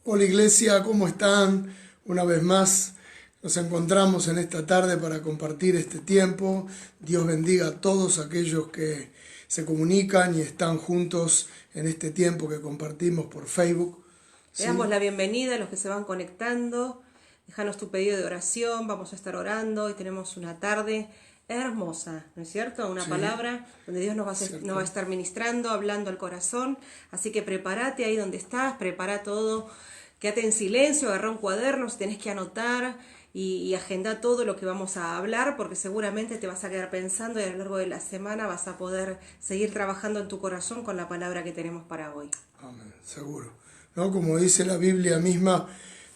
Hola Iglesia, ¿cómo están? Una vez más nos encontramos en esta tarde para compartir este tiempo. Dios bendiga a todos aquellos que se comunican y están juntos en este tiempo que compartimos por Facebook. Le damos ¿Sí? la bienvenida a los que se van conectando. Déjanos tu pedido de oración, vamos a estar orando y tenemos una tarde hermosa, ¿no es cierto? Una Sí, palabra donde Dios nos va a cierto. estar ministrando, hablando al corazón. Así que prepárate ahí donde estás, prepara todo, quédate en silencio, agarra un cuaderno si tenés que anotar y agenda todo lo que vamos a hablar, porque seguramente te vas a quedar pensando y a lo largo de la semana vas a poder seguir trabajando en tu corazón con la palabra que tenemos para hoy. Amén, seguro. ¿No? Como dice la Biblia misma,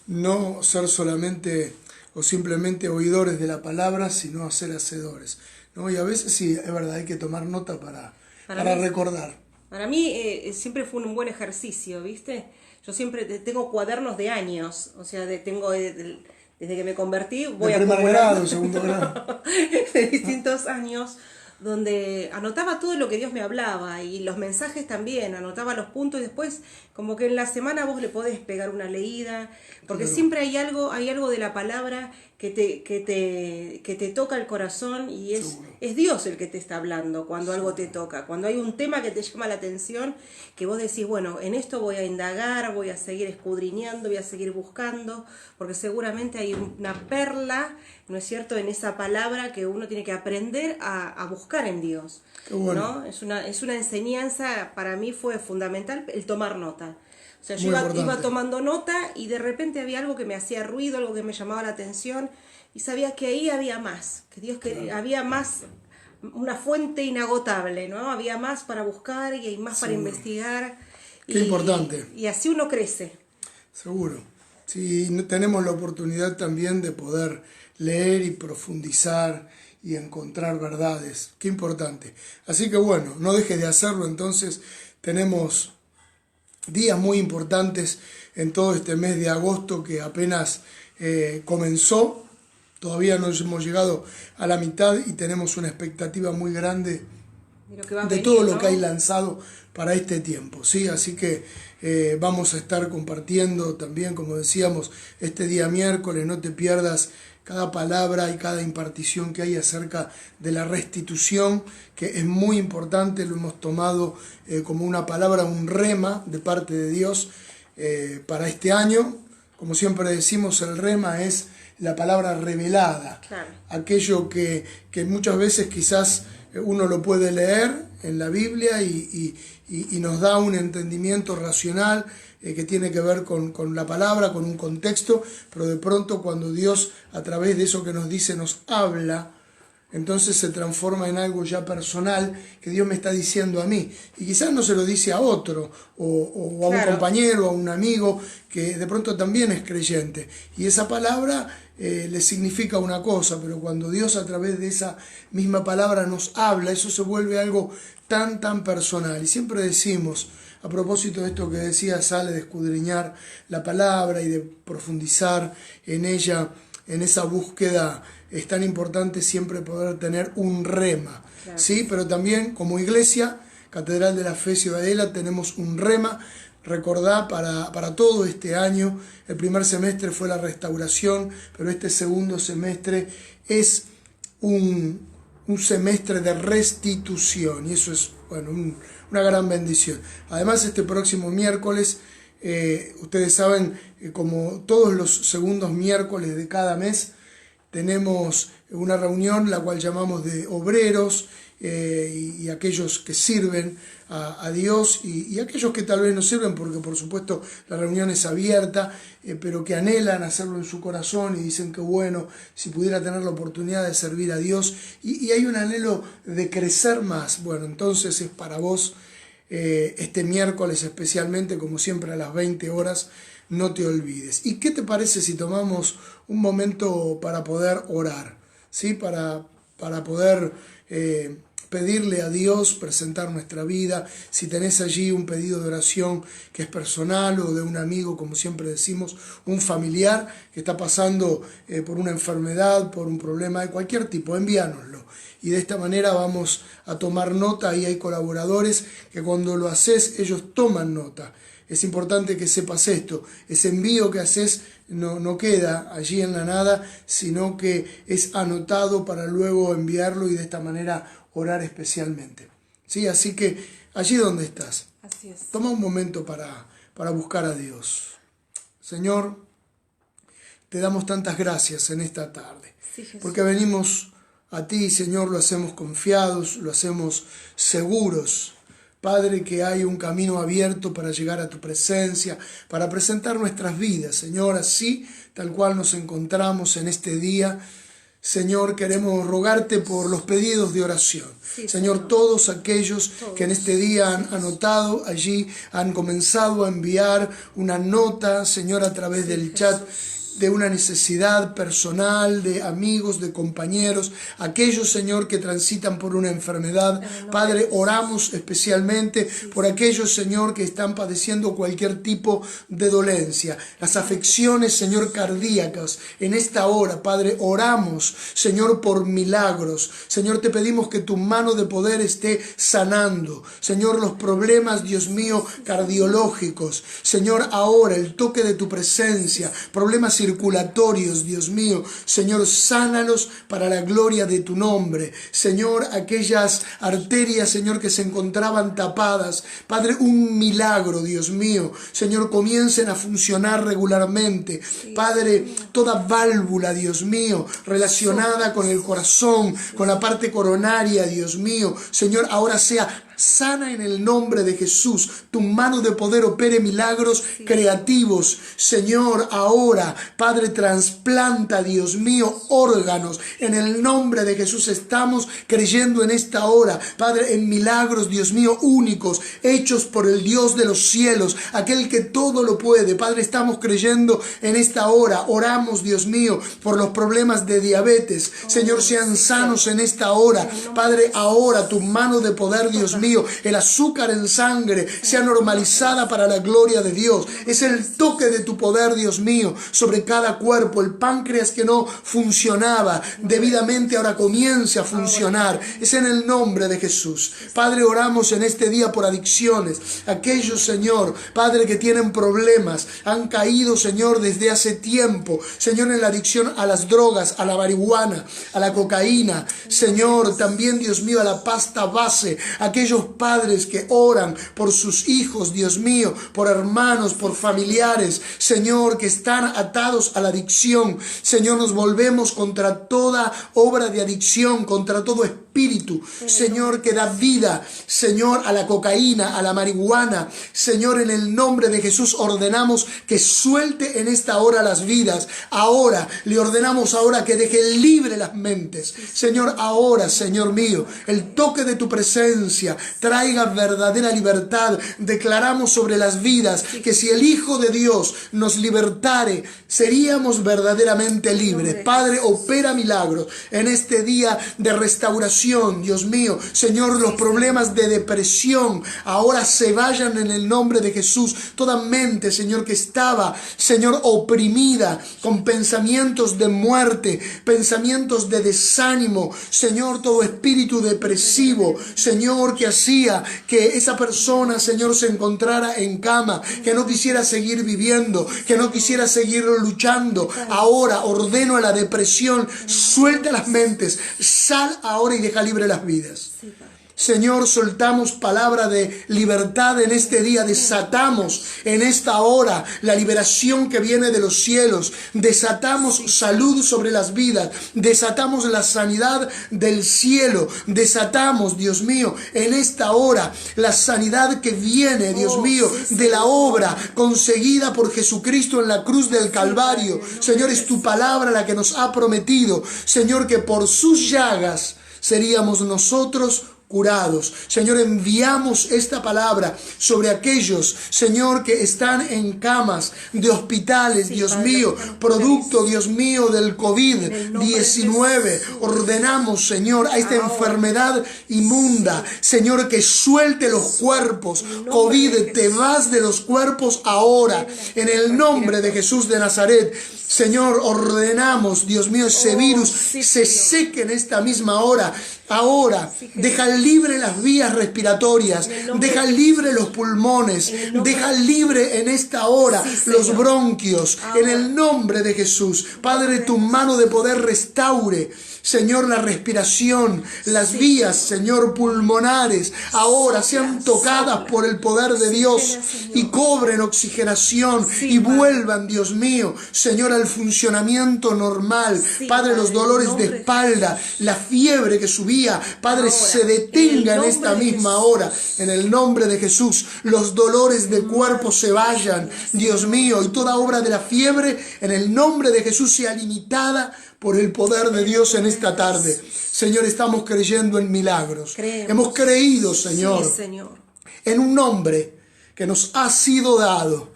no ser solamente o simplemente oidores de la palabra, sino ser hacedores. ¿No? Y a veces sí, es verdad, hay que tomar nota Para para mí recordar. Para mí siempre fue un buen ejercicio, ¿viste? Yo siempre tengo cuadernos de años, o sea, desde que me convertí De voy primer acumulando grado, segundo grado. de distintos años, donde anotaba todo lo que Dios me hablaba y los mensajes también, anotaba los puntos y después como que en la semana vos le podés pegar una leída, porque Claro, siempre hay algo de la palabra que te toca el corazón y seguro. es Dios el que te está hablando cuando algo te toca, cuando hay un tema que te llama la atención, que vos decís, bueno, en esto voy a indagar, voy a seguir escudriñando, voy a seguir buscando, porque seguramente hay una perla, ¿no es cierto?, en esa palabra que uno tiene que aprender a buscar en Dios, Qué bueno, ¿no? Es una enseñanza, para mí fue fundamental el tomar nota. O sea, yo muy iba importante. tomando nota y de repente había algo que me hacía ruido, algo que me llamaba la atención y sabía que ahí había más, que Dios que Claro, había más, una fuente inagotable, ¿no? Había más para buscar y hay más para seguro. investigar Qué importante, y así uno crece. seguro. Sí, tenemos la oportunidad también de poder leer y profundizar y encontrar verdades. Qué importante. Así que bueno, no dejes de hacerlo. Entonces, tenemos días muy importantes en todo este mes de agosto que apenas comenzó. Todavía no hemos llegado a la mitad y tenemos una expectativa muy grande De lo que va a de todo venir, lo que hay ¿no? lanzado para este tiempo, ¿sí? Así que vamos a estar compartiendo también, como decíamos, este día miércoles. No te pierdas cada palabra y cada impartición que hay acerca de la restitución, que es muy importante. Lo hemos tomado como una palabra, un rema de parte de Dios para este año. Como siempre decimos, el rema es la palabra revelada, Claro. aquello que muchas veces quizás uno lo puede leer en la Biblia y nos da un entendimiento racional que tiene que ver con la palabra, con un contexto, pero de pronto cuando Dios a través de eso que nos dice nos habla, entonces se transforma en algo ya personal que Dios me está diciendo a mí. Y quizás no se lo dice a otro, o a un Claro, compañero, o a un amigo que de pronto también es creyente. Y esa palabra le significa una cosa, pero cuando Dios a través de esa misma palabra nos habla, eso se vuelve algo tan personal. Y siempre decimos, a propósito de esto que decía Sale, de escudriñar la palabra y de profundizar en ella, en esa búsqueda, es tan importante siempre poder tener un rema, claro. ¿sí? Pero también como iglesia, Catedral de la Fe Ciudadela, tenemos un rema. Recordá para todo este año, el primer semestre fue la restauración, pero este segundo semestre es un semestre de restitución y eso es bueno, una gran bendición. Además, este próximo miércoles, ustedes saben, como todos los segundos miércoles de cada mes, tenemos una reunión la cual llamamos de obreros y aquellos que sirven a Dios y aquellos que tal vez no sirven porque por supuesto la reunión es abierta, pero que anhelan hacerlo en su corazón y dicen que bueno, si pudiera tener la oportunidad de servir a Dios y hay un anhelo de crecer más. Bueno, entonces es para vos este miércoles especialmente, como siempre a las 20 horas, no te olvides. ¿Y qué te parece si tomamos un momento para poder orar? ¿Sí? Para poder pedirle a Dios, presentar nuestra vida. Si tenés allí un pedido de oración que es personal o de un amigo, como siempre decimos, un familiar que está pasando por una enfermedad, por un problema de cualquier tipo, envíanoslo. Y de esta manera vamos a tomar nota. Ahí hay colaboradores que cuando lo haces, ellos toman nota. Es importante que sepas esto. Ese envío que haces no queda allí en la nada, sino que es anotado para luego enviarlo y de esta manera orar especialmente. ¿Sí? Así que allí donde estás, Así es. toma un momento para buscar a Dios. Señor, te damos tantas gracias en esta tarde, Sí, Jesús. porque venimos a ti, Señor, lo hacemos confiados, lo hacemos seguros. Padre, que hay un camino abierto para llegar a tu presencia, para presentar nuestras vidas, Señor, así, tal cual nos encontramos en este día. Señor, queremos rogarte por los pedidos de oración. Sí, Señor, todos aquellos que en este día han anotado allí, han comenzado a enviar una nota, Señor, a través del chat, de una necesidad personal, de amigos, de compañeros, aquellos, Señor, que transitan por una enfermedad. Padre, oramos especialmente por aquellos, Señor, que están padeciendo cualquier tipo de dolencia. Las afecciones, Señor, cardíacas. En esta hora, Padre, oramos, Señor, por milagros. Señor, te pedimos que tu mano de poder esté sanando. Señor, los problemas, Dios mío, cardiológicos. Señor, ahora el toque de tu presencia, problemas circulatorios, Dios mío, Señor, sánalos para la gloria de tu nombre. Señor, aquellas arterias, Señor, que se encontraban tapadas, Padre, un milagro, Dios mío, Señor, comiencen a funcionar regularmente. Padre, toda válvula, Dios mío, relacionada con el corazón, con la parte coronaria, Dios mío, Señor, ahora sea sana en el nombre de Jesús. Tu mano de poder opere milagros creativos. Señor, ahora, Padre, trasplanta, Dios mío, órganos. En el nombre de Jesús estamos creyendo en esta hora, Padre, en milagros, Dios mío, únicos, hechos por el Dios de los cielos, aquel que todo lo puede. Padre, estamos creyendo en esta hora. Oramos, Dios mío, por los problemas de diabetes. Señor, sean sanos en esta hora. Padre, ahora tu mano de poder, Dios mío, el azúcar en sangre sea normalizada para la gloria de Dios. Es el toque de tu poder, Dios mío, sobre cada cuerpo. El páncreas que no funcionaba debidamente ahora comience a funcionar. Es en el nombre de Jesús. Padre, oramos en este día por adicciones. Aquellos, Señor, Padre, que tienen problemas, han caído, Señor, desde hace tiempo. Señor, en la adicción a las drogas, a la marihuana, a la cocaína. Señor, también, Dios mío, a la pasta base. Aquellos padres que oran por sus hijos, Dios mío, por hermanos, por familiares, Señor, que están atados a la adicción. Señor, nos volvemos contra toda obra de adicción, contra todo espíritu, Señor, que da vida, Señor, a la cocaína, a la marihuana. Señor, en el nombre de Jesús ordenamos que suelte en esta hora las vidas. Ahora, le ordenamos ahora que deje libre las mentes. Señor, ahora, Señor mío, el toque de tu presencia traiga verdadera libertad. Declaramos sobre las vidas que si el Hijo de Dios nos libertare, seríamos verdaderamente libres. Padre, opera milagros en este día de restauración, Dios mío. Señor, los problemas de depresión ahora se vayan en el nombre de Jesús. Toda mente, Señor, que estaba, Señor, oprimida con pensamientos de muerte, pensamientos de desánimo, Señor, todo espíritu depresivo, Señor, que hacía que esa persona, Señor, se encontrara en cama, que no quisiera seguir viviendo, que no quisiera seguir luchando. Ahora ordeno a la depresión, suelta las mentes, sal ahora y deja libre las vidas. Señor, soltamos palabra de libertad en este día, desatamos en esta hora la liberación que viene de los cielos, desatamos salud sobre las vidas, desatamos la sanidad del cielo, desatamos, Dios mío, en esta hora la sanidad que viene, Dios mío, de la obra conseguida por Jesucristo en la cruz del Calvario. Señor, es tu palabra la que nos ha prometido, Señor, que por sus llagas seríamos nosotros curados. Señor, enviamos esta palabra sobre aquellos, Señor, que están en camas de hospitales, Dios mío, producto, Dios mío, del COVID-19. Ordenamos, Señor, a esta enfermedad inmunda, Señor, que suelte los cuerpos. COVID, te vas de los cuerpos ahora, en el nombre de Jesús de Nazaret. Señor, ordenamos, Dios mío, ese virus se seque en esta misma hora. Ahora, Sí, Jesús. deja libre las vías respiratorias, deja libre los pulmones, deja libre en esta hora Sí, los Señor. bronquios, en el nombre de Jesús. Padre, tu mano de poder restaure, Señor, la respiración, las vías, Señor, pulmonares, ahora sean tocadas por el poder de Dios y cobren oxigenación y vuelvan, Dios mío, Señor, al funcionamiento normal. Padre, los dolores de espalda, la fiebre que subía, Padre, se detenga en esta misma hora, en el nombre de Jesús. Los dolores de cuerpo se vayan, Dios mío, y toda obra de la fiebre, en el nombre de Jesús, sea limitada por el poder de Dios en esta tarde. Señor, estamos creyendo en milagros. Hemos creído, Señor, Sí, Señor, en un nombre que nos ha sido dado.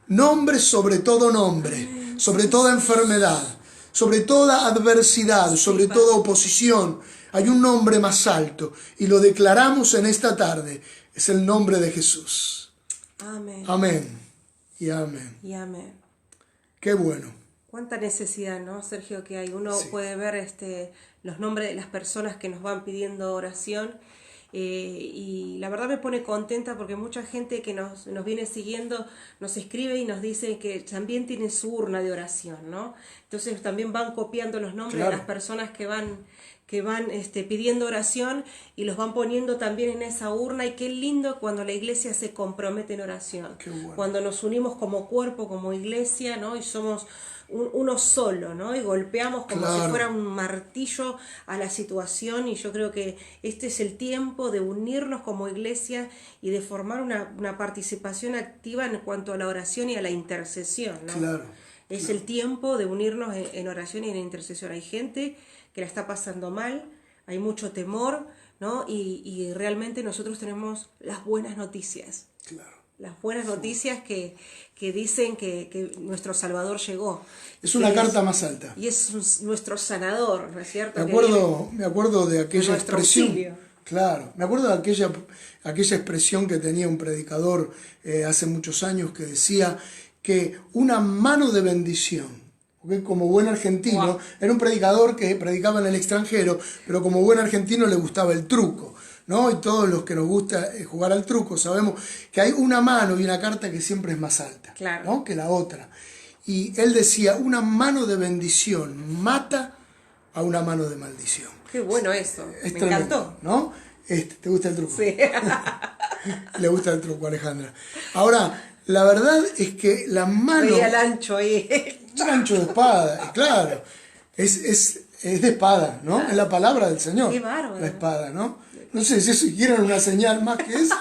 Nombre sobre todo nombre, sobre toda enfermedad, sobre toda adversidad, sobre toda oposición. Hay un nombre más alto y lo declaramos en esta tarde. Es el nombre de Jesús. Amén. Amén y amén. Y amén. Qué bueno. Cuánta necesidad, ¿no, Sergio? Que hay. Uno puede ver los nombres de las personas que nos van pidiendo oración. Y la verdad me pone contenta porque mucha gente que nos viene siguiendo nos escribe y nos dice que también tiene su urna de oración, ¿no? Entonces también van copiando los nombres de las personas que van pidiendo oración y los van poniendo también en esa urna. Y qué lindo cuando la iglesia se compromete en oración, cuando nos unimos como cuerpo, como iglesia, ¿no? Y somos uno solo, ¿no? Y golpeamos como si fuera un martillo a la situación. Y yo creo que este es el tiempo de unirnos como iglesia y de formar una participación activa en cuanto a la oración y a la intercesión, ¿no? Es el tiempo de unirnos en oración y en intercesión. Hay gente que la está pasando mal, hay mucho temor, ¿no? Y realmente nosotros tenemos las buenas noticias. Las buenas noticias que dicen que nuestro Salvador llegó. Es una carta más alta. Y es nuestro sanador, ¿no es cierto? Me acuerdo de aquella expresión. Auxilio. Claro, me acuerdo de aquella expresión que tenía un predicador hace muchos años que decía que una mano de bendición. Porque como buen argentino, era un predicador que predicaba en el extranjero, pero como buen argentino le gustaba el truco, ¿no? Y todos los que nos gusta jugar al truco sabemos que hay una mano y una carta que siempre es más alta, ¿no? Que la otra. Y él decía, una mano de bendición mata a una mano de maldición. Qué bueno eso, me tremendo, encantó. ¿no? ¿Te gusta el truco? Sí. Le gusta el truco, Alejandra. Ahora, la verdad es que la mano... Veía el ancho ahí. Un ancho de espada, claro. Es de espada, ¿no? Es la palabra del Señor. Qué bárbaro. La espada, ¿no? No sé si eso quieren una señal más que eso,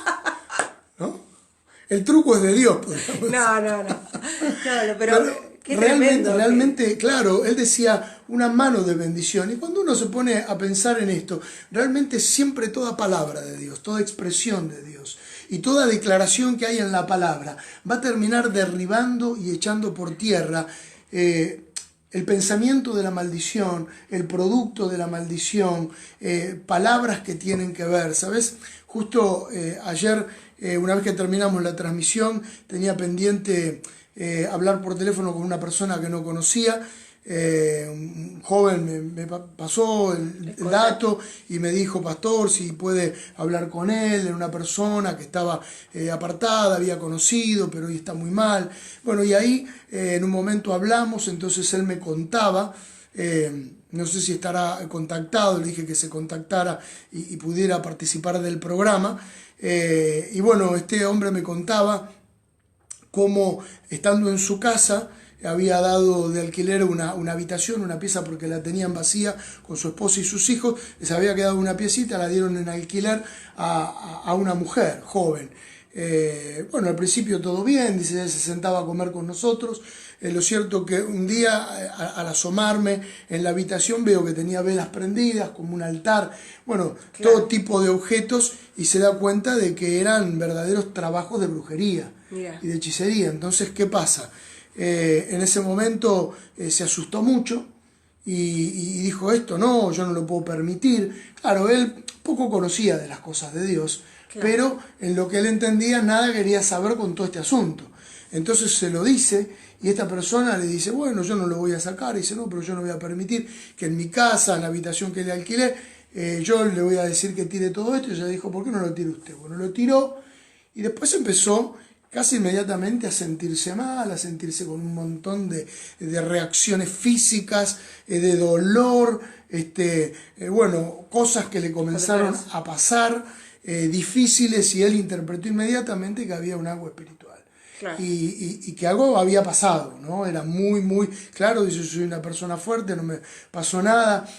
¿no? El truco es de Dios, podríamos No, pero qué realmente, claro, él decía una mano de bendición. Y cuando uno se pone a pensar en esto, realmente siempre toda palabra de Dios, toda expresión de Dios y toda declaración que hay en la palabra va a terminar derribando y echando por tierra el pensamiento de la maldición, el producto de la maldición, palabras que tienen que ver, ¿sabes? Justo ayer, una vez que terminamos la transmisión, tenía pendiente hablar por teléfono con una persona que no conocía. Un joven me pasó el dato y me dijo, pastor, si puede hablar con él. Era una persona que estaba apartada, había conocido, pero hoy está muy mal. Bueno, y ahí en un momento hablamos, entonces él me contaba, no sé si estará contactado, le dije que se contactara y pudiera participar del programa. Y bueno, este hombre me contaba cómo estando en su casa había dado de alquiler una habitación, una pieza porque la tenían vacía con su esposa y sus hijos, les había quedado una piecita, la dieron en alquiler a una mujer joven. Bueno, al principio todo bien, dice, se sentaba a comer con nosotros. Lo cierto que un día al asomarme en la habitación veo que tenía velas prendidas, como un altar, bueno, todo tipo de objetos, y se da cuenta de que eran verdaderos trabajos de brujería y de hechicería. Entonces, ¿qué pasa? En ese momento se asustó mucho y dijo, esto no, yo no lo puedo permitir. Claro, él poco conocía de las cosas de Dios, pero en lo que él entendía nada quería saber con todo este asunto. Entonces se lo dice y esta persona le dice, bueno, yo no lo voy a sacar. Y dice, no, pero yo no voy a permitir que en mi casa, en la habitación que le alquilé, yo le voy a decir que tire todo esto, y ella dijo, ¿por qué no lo tira usted? Bueno, lo tiró y después empezó casi inmediatamente a sentirse mal, a sentirse con un montón de reacciones físicas, de dolor, bueno, cosas que le comenzaron a pasar, difíciles, y él interpretó inmediatamente que había un agua espiritual. Claro. Y que algo había pasado, ¿no? Era muy, muy claro, dice, yo soy una persona fuerte, no me pasó nada,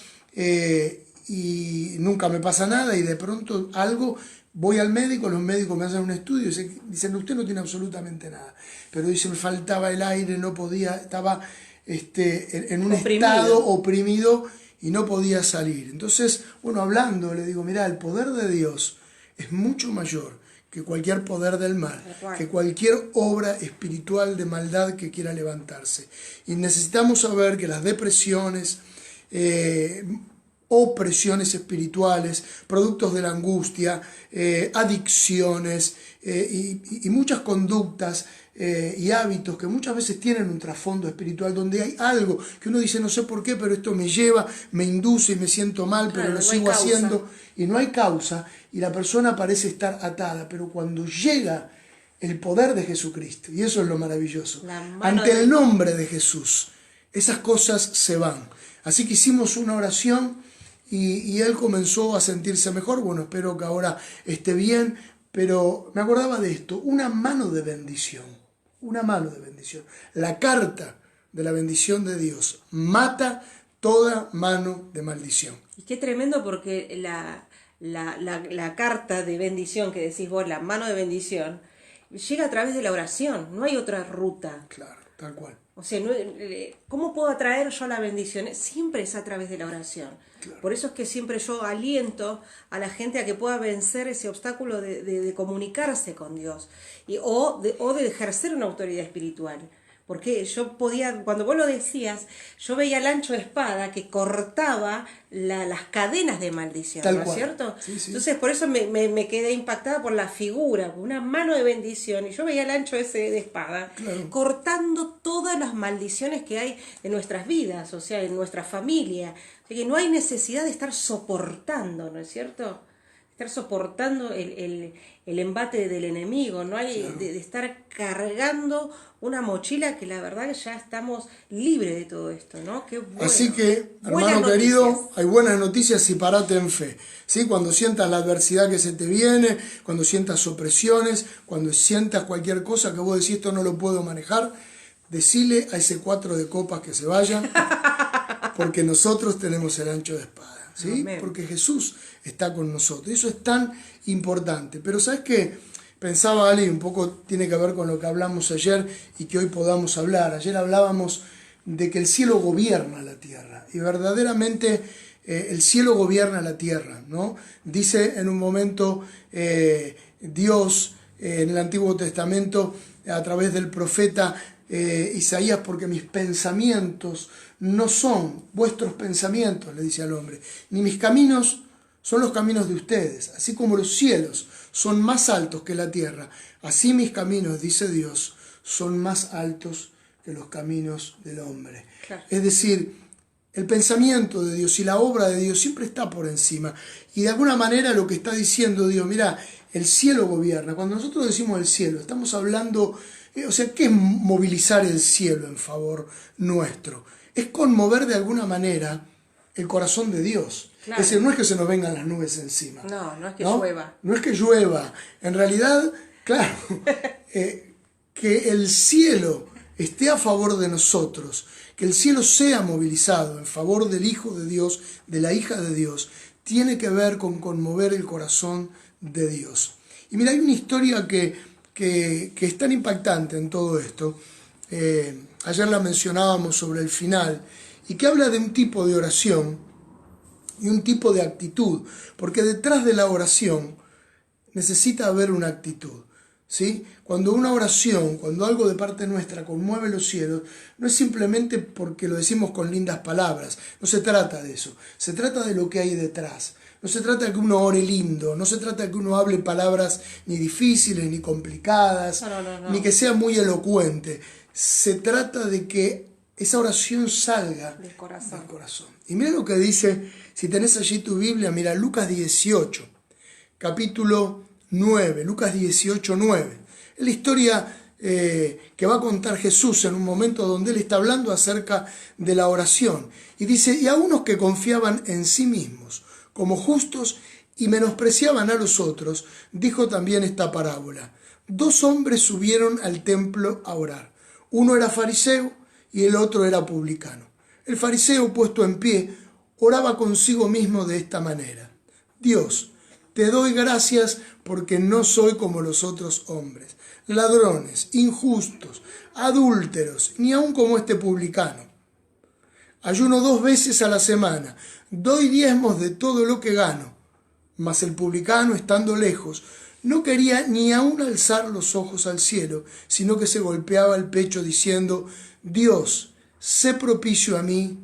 y nunca me pasa nada, y de pronto algo, voy al médico, los médicos me hacen un estudio y dicen, usted no tiene absolutamente nada, pero dice, me faltaba el aire, no podía, estaba en un estado oprimido y no podía salir. Entonces, bueno, hablando, le digo, mira, el poder de Dios es mucho mayor que cualquier poder del mal, que cualquier obra espiritual de maldad que quiera levantarse. Y necesitamos saber que las depresiones, opresiones espirituales, productos de la angustia, adicciones y muchas conductas y hábitos que muchas veces tienen un trasfondo espiritual, donde hay algo que uno dice, no sé por qué, pero esto me lleva, me induce y me siento mal, pero lo sigo haciendo, y no hay causa, y la persona parece estar atada, pero cuando llega el poder de Jesucristo, y eso es lo maravilloso, ante el nombre de Jesús, esas cosas se van. Así que hicimos una oración y él comenzó a sentirse mejor. Bueno, espero que ahora esté bien, pero me acordaba de esto, una mano de bendición, una mano de bendición. La carta de la bendición de Dios mata toda mano de maldición. Y qué tremendo, porque la carta de bendición que decís vos, la mano de bendición, llega a través de la oración, no hay otra ruta. Claro, tal cual. O sea, ¿cómo puedo atraer yo la bendición? Siempre es a través de la oración. Claro. Por eso es que siempre yo aliento a la gente a que pueda vencer ese obstáculo de comunicarse con Dios o de ejercer una autoridad espiritual. Porque yo podía, cuando vos lo decías, yo veía el ancho de espada que cortaba las cadenas de maldición, Tal ¿no es cual. cierto? Sí, sí. Entonces por eso me quedé impactada por la figura, una mano de bendición, y yo veía el ancho ese de espada, Claro, cortando todas las maldiciones que hay en nuestras vidas, o sea, en nuestra familia. O sea, que no hay necesidad de estar soportando, ¿no es cierto? Estar soportando el embate del enemigo, no hay claro. de estar cargando una mochila, que la verdad que ya estamos libres de todo esto, ¿no? Qué bueno. Así que, Buenas hermano querido, noticias. hay buenas noticias y parate en fe. ¿Sí? Cuando sientas la adversidad que se te viene, cuando sientas opresiones, cuando sientas cualquier cosa que vos decís, esto no lo puedo manejar, decile a ese 4 de copas que se vayan, porque nosotros tenemos el ancho de espada. ¿Sí? Amén. Porque Jesús está con nosotros. Eso es tan importante. Pero ¿sabes qué? Pensaba, Ale, un poco tiene que ver con lo que hablamos ayer y que hoy podamos hablar. Ayer hablábamos de que el cielo gobierna la tierra. Y verdaderamente el cielo gobierna la tierra, ¿no? Dice en un momento Dios en el Antiguo Testamento a través del profeta Isaías, porque mis pensamientos no son vuestros pensamientos, le dice al hombre, ni mis caminos son los caminos de ustedes. Así como los cielos son más altos que la tierra, así mis caminos, dice Dios, son más altos que los caminos del hombre. Claro. Es decir, el pensamiento de Dios y la obra de Dios siempre está por encima. Y de alguna manera lo que está diciendo Dios, mira, el cielo gobierna. Cuando nosotros decimos el cielo, estamos hablando, o sea, ¿qué es movilizar el cielo en favor nuestro? Es conmover de alguna manera el corazón de Dios. Claro. Es decir, no es que se nos vengan las nubes encima. No es que llueva. No es que llueva. En realidad, claro, que el cielo esté a favor de nosotros, que el cielo sea movilizado en favor del Hijo de Dios, de la hija de Dios, tiene que ver con conmover el corazón de Dios. Y mira, hay una historia que es tan impactante en todo esto. Ayer la mencionábamos sobre el final, y que habla de un tipo de oración y un tipo de actitud, porque detrás de la oración necesita haber una actitud, ¿sí? Cuando una oración, cuando algo de parte nuestra conmueve los cielos, no es simplemente porque lo decimos con lindas palabras, no se trata de eso, se trata de lo que hay detrás. No se trata de que uno ore lindo, no se trata de que uno hable palabras ni difíciles, ni complicadas, No. ni que sea muy elocuente. Se trata de que esa oración salga Del corazón. del corazón. Y mira lo que dice, si tenés allí tu Biblia, mira Lucas 18, capítulo 9, Lucas 18, 9. Es la historia que va a contar Jesús en un momento donde él está hablando acerca de la oración. Y dice, y a unos que confiaban en sí mismos como justos y menospreciaban a los otros, dijo también esta parábola. 2 hombres subieron al templo a orar. Uno era fariseo y el otro era publicano. El fariseo, puesto en pie, oraba consigo mismo de esta manera. Dios, te doy gracias porque no soy como los otros hombres, ladrones, injustos, adúlteros, ni aun como este publicano. Ayuno 2 veces a la semana, doy diezmos de todo lo que gano. Mas el publicano, estando lejos, no quería ni aun alzar los ojos al cielo, sino que se golpeaba el pecho diciendo, Dios, sé propicio a mí,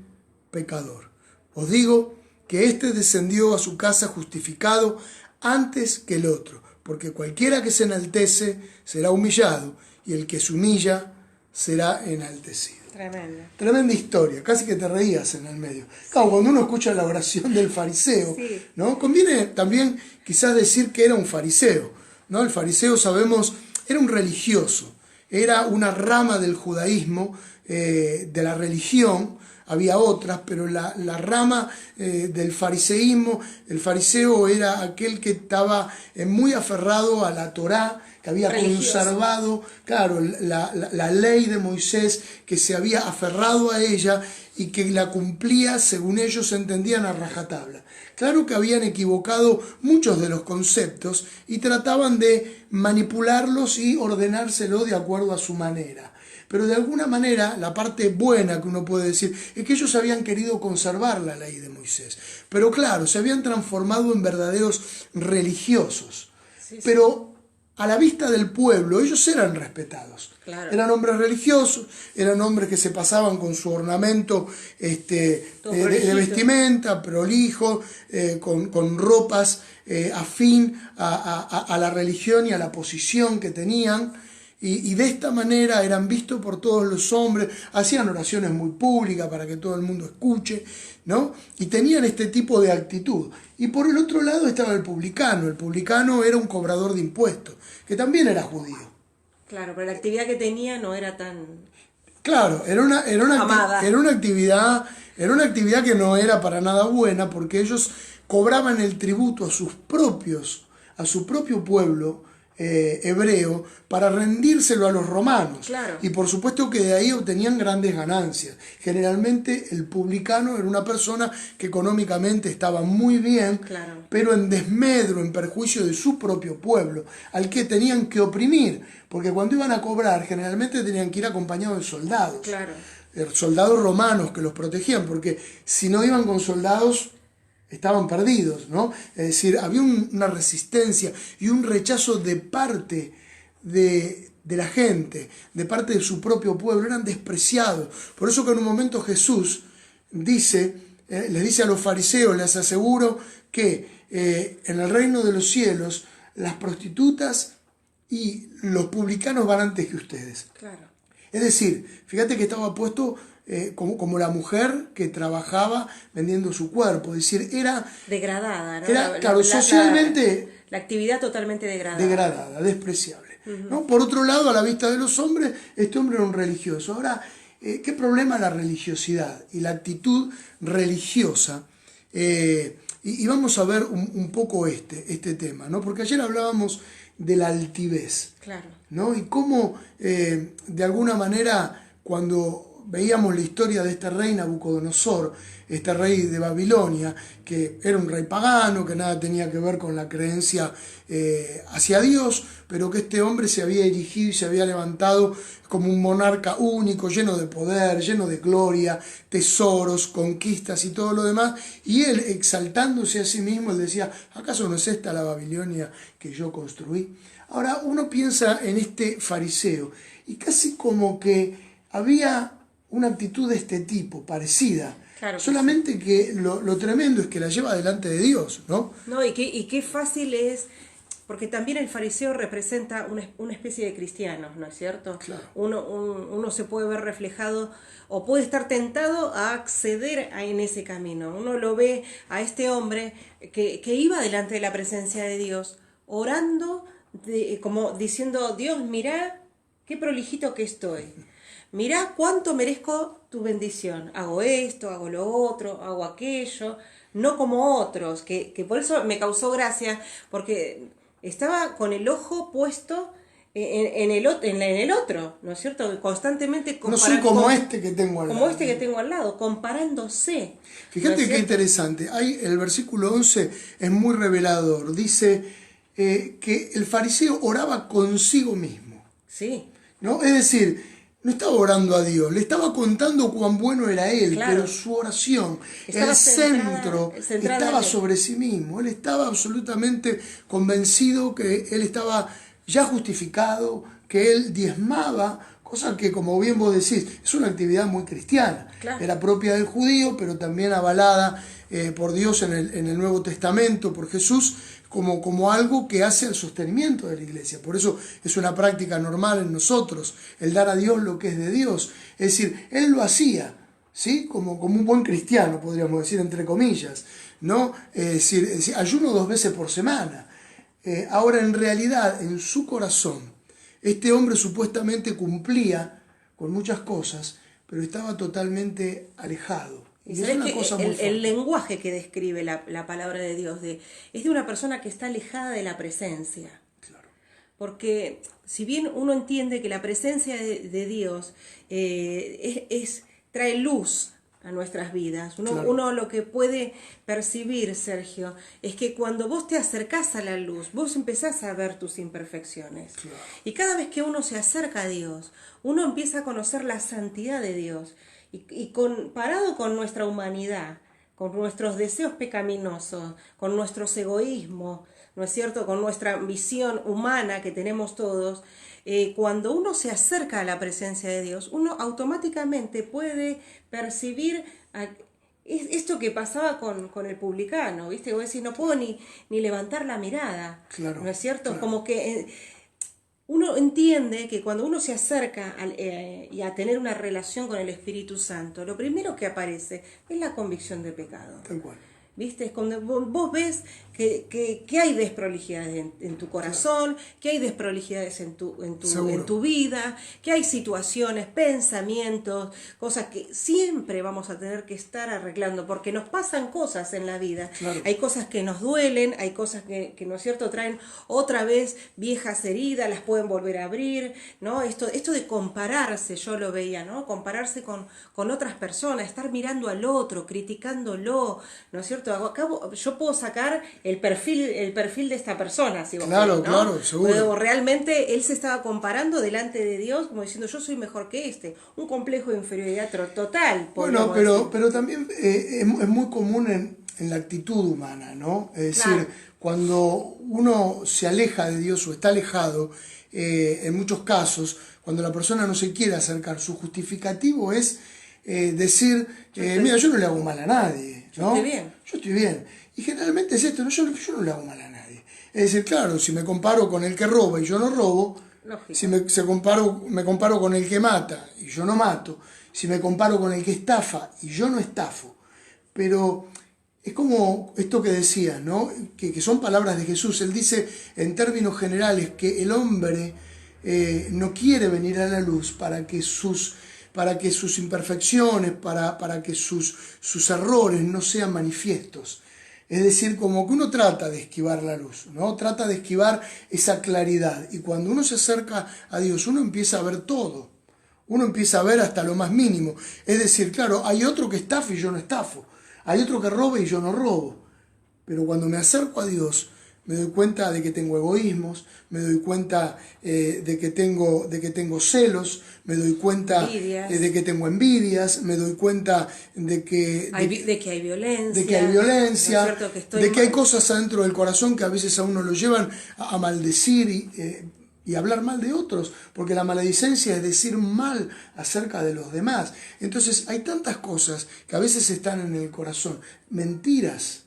pecador. Os digo que éste descendió a su casa justificado antes que el otro, porque cualquiera que se enaltece será humillado, y el que se humilla será enaltecido. Tremendo. Tremenda historia, casi que te reías en el medio. Claro, cuando uno escucha la oración del fariseo, Sí. ¿no? Conviene también quizás decir que era un fariseo, ¿no? El fariseo, sabemos, era un religioso, era una rama del judaísmo, de la religión. Había otras, pero la rama del fariseísmo, el fariseo era aquel que estaba muy aferrado a la Torá, que había conservado, claro, la ley de Moisés, que se había aferrado a ella y que la cumplía, según ellos entendían, a rajatabla. Claro que habían equivocado muchos de los conceptos y trataban de manipularlos y ordenárselo de acuerdo a su manera. Pero de alguna manera, la parte buena que uno puede decir es que ellos habían querido conservar la ley de Moisés. Pero claro, se habían transformado en verdaderos religiosos. Sí. Pero a la vista del pueblo, ellos eran respetados. Claro. Eran hombres religiosos, eran hombres que se pasaban con su ornamento de vestimenta, prolijo, con ropas afín a la religión y a la posición que tenían. Y de esta manera eran vistos por todos los hombres, hacían oraciones muy públicas para que todo el mundo escuche, ¿no? Y tenían este tipo de actitud. Y por el otro lado estaba el publicano era un cobrador de impuestos, que también era judío. Claro, pero la actividad que tenía no era tan... Claro, era una actividad que no era para nada buena, porque ellos cobraban el tributo a su propio pueblo, hebreo, para rendírselo a los romanos. Claro. Y por supuesto que de ahí obtenían grandes ganancias. Generalmente el publicano era una persona que económicamente estaba muy bien, claro, pero en desmedro, en perjuicio de su propio pueblo, al que tenían que oprimir, porque cuando iban a cobrar generalmente tenían que ir acompañados de soldados. Claro. Soldados romanos que los protegían, porque si no iban con soldados estaban perdidos, ¿no? Es decir, había una resistencia y un rechazo de parte de la gente, de parte de su propio pueblo, eran despreciados. Por eso que en un momento Jesús les dice a los fariseos, les aseguro que en el reino de los cielos las prostitutas y los publicanos van antes que ustedes. Claro. Es decir, fíjate que estaba puesto como la mujer que trabajaba vendiendo su cuerpo, es decir, era degradada, ¿no? Claro, socialmente la actividad totalmente degradada. Degradada, despreciable. ¿No? Por otro lado, a la vista de los hombres, este hombre era un religioso. Ahora, ¿qué problema la religiosidad y la actitud religiosa? Y vamos a ver un poco este tema, ¿no? Porque ayer hablábamos de la altivez, claro, ¿no? Y cómo, de alguna manera, cuando veíamos la historia de este rey Nabucodonosor, este rey de Babilonia, que era un rey pagano, que nada tenía que ver con la creencia hacia Dios, pero que este hombre se había erigido y se había levantado como un monarca único, lleno de poder, lleno de gloria, tesoros, conquistas y todo lo demás, y él, exaltándose a sí mismo, él decía, ¿acaso no es esta la Babilonia que yo construí? Ahora uno piensa en este fariseo, y casi como que había una actitud de este tipo, parecida. Claro que solamente sí. Que lo tremendo es que la lleva delante de Dios, ¿no? No, y qué fácil es, porque también el fariseo representa una especie de cristianos, ¿no es cierto? Claro. Uno se puede ver reflejado o puede estar tentado a acceder en ese camino. Uno lo ve a este hombre que iba delante de la presencia de Dios, orando, como diciendo, Dios, mirá qué prolijito que estoy. Mirá cuánto merezco tu bendición. Hago esto, hago lo otro, hago aquello, no como otros, que por eso me causó gracia, porque estaba con el ojo puesto en el otro, ¿no es cierto? Constantemente No soy como este que tengo al lado. Como este que tengo al lado, comparándose. Fíjate qué interesante. Ahí el versículo 11 es muy revelador. Dice que el fariseo oraba consigo mismo. Sí. ¿No? Es decir, no estaba orando a Dios, le estaba contando cuán bueno era él, claro. Pero su oración, estaba el centro, centrada estaba sobre sí mismo. Él estaba absolutamente convencido que él estaba ya justificado, que él diezmaba, cosa que, como bien vos decís, es una actividad muy cristiana. Claro. Era propia del judío, pero también avalada por Dios en el Nuevo Testamento, por Jesús, como algo que hace al sostenimiento de la iglesia. Por eso es una práctica normal en nosotros, el dar a Dios lo que es de Dios. Es decir, él lo hacía, ¿sí? Como un buen cristiano, podríamos decir, entre comillas, ¿no? Es decir, ayuno 2 veces por semana. Ahora, en realidad, en su corazón, este hombre supuestamente cumplía con muchas cosas, pero estaba totalmente alejado. Y sabés que el lenguaje que describe la palabra de Dios es de una persona que está alejada de la presencia. Claro. Porque si bien uno entiende que la presencia de Dios trae luz a nuestras vidas, Claro. Uno lo que puede percibir, Sergio, es que cuando vos te acercás a la luz, vos empezás a ver tus imperfecciones. Claro. Y cada vez que uno se acerca a Dios, uno empieza a conocer la santidad de Dios. Y comparado con nuestra humanidad, con nuestros deseos pecaminosos, con nuestros egoísmos, ¿no es cierto?, con nuestra visión humana que tenemos todos, cuando uno se acerca a la presencia de Dios, uno automáticamente puede percibir esto que pasaba con el publicano, ¿viste? Vos decís, no puedo ni levantar la mirada, Claro, ¿no es cierto? claro. Como que uno entiende que cuando uno se acerca y a tener una relación con el Espíritu Santo, lo primero que aparece es la convicción de pecado. Tal cual. ¿Viste? Es cuando vos ves que hay desprolijidades en tu corazón, claro. Que hay desprolijidades en tu vida, que hay situaciones, pensamientos, cosas que siempre vamos a tener que estar arreglando, porque nos pasan cosas en la vida. Claro. Hay cosas que nos duelen, hay cosas que ¿no es cierto?, traen otra vez viejas heridas, las pueden volver a abrir, ¿no? Esto de compararse, yo lo veía, ¿no? Compararse con otras personas, estar mirando al otro, criticándolo, ¿no es cierto? Acá yo puedo sacar el perfil de esta persona, si vos claro, querés, ¿no? Claro, seguro. Pero realmente él se estaba comparando delante de Dios, como diciendo, yo soy mejor que este, un complejo de inferioridad total. Bueno, pero también es muy común en la actitud humana, ¿no? Es decir, claro. Cuando uno se aleja de Dios o está alejado, en muchos casos, cuando la persona no se quiere acercar, su justificativo es decir, mira, yo no le hago mal a nadie, ¿no? Yo estoy bien. Y generalmente es esto, ¿no? Yo no le hago mal a nadie. Es decir, claro, si me comparo con el que roba y yo no robo, lógico. Si me comparo con el que mata y yo no mato, si me comparo con el que estafa y yo no estafo. Pero es como esto que decías, ¿no? Que son palabras de Jesús. Él dice en términos generales que el hombre no quiere venir a la luz para que sus imperfecciones, para que sus errores no sean manifiestos. Es decir, como que uno trata de esquivar la luz, ¿no? Trata de esquivar esa claridad. Y cuando uno se acerca a Dios, uno empieza a ver todo. Uno empieza a ver hasta lo más mínimo. Es decir, claro, hay otro que estafa y yo no estafo. Hay otro que roba y yo no robo. Pero cuando me acerco a Dios, me doy cuenta de que tengo egoísmos, me doy cuenta de que tengo celos, me doy cuenta de que tengo envidias, me doy cuenta de que hay violencia, de que hay cosas adentro del corazón que a veces a uno lo llevan a maldecir y hablar mal de otros, porque la maledicencia es decir mal acerca de los demás. Entonces hay tantas cosas que a veces están en el corazón, mentiras,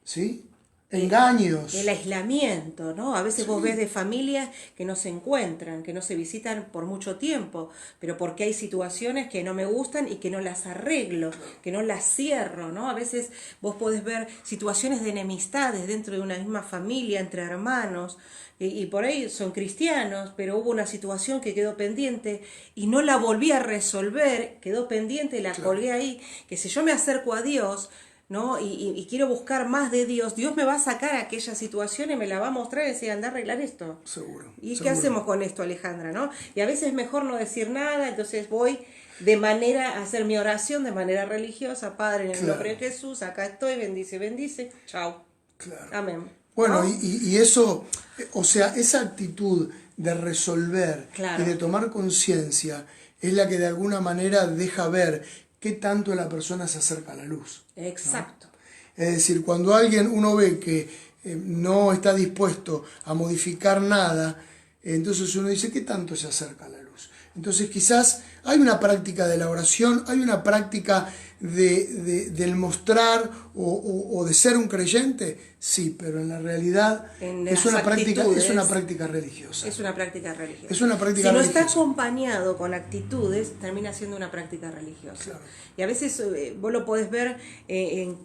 ¿sí? engaños. El aislamiento, ¿no? A veces vos ves de familias que no se encuentran, que no se visitan por mucho tiempo, pero porque hay situaciones que no me gustan y que no las arreglo, que no las cierro, ¿no? A veces vos podés ver situaciones de enemistades dentro de una misma familia, entre hermanos, y por ahí son cristianos, pero hubo una situación que quedó pendiente y no la volví a resolver, quedó pendiente y la colgué ahí, que si yo me acerco a Dios, ¿no? Y quiero buscar más de Dios, Dios me va a sacar aquella situación y me la va a mostrar y decir, anda a arreglar esto. Seguro. ¿Y seguro. qué hacemos con esto, Alejandra, no? Y a veces es mejor no decir nada, entonces voy de manera a hacer mi oración de manera religiosa, Padre, en el nombre de Jesús, acá estoy, bendice, bendice, chao. Claro. Amén. Bueno, ¿no? y eso, o sea, esa actitud de resolver y de tomar conciencia es la que de alguna manera deja ver qué tanto la persona se acerca a la luz. Exacto. ¿no? Es decir, cuando uno ve que no está dispuesto a modificar nada, entonces uno dice, ¿qué tanto se acerca a la luz? Entonces quizás hay una práctica de la oración, hay una práctica del mostrar o de ser un creyente, sí, pero en la realidad es una práctica religiosa. Es una práctica religiosa. Es una práctica si no religiosa. está acompañado con actitudes, termina siendo una práctica religiosa. Claro. Y a veces vos lo podés ver en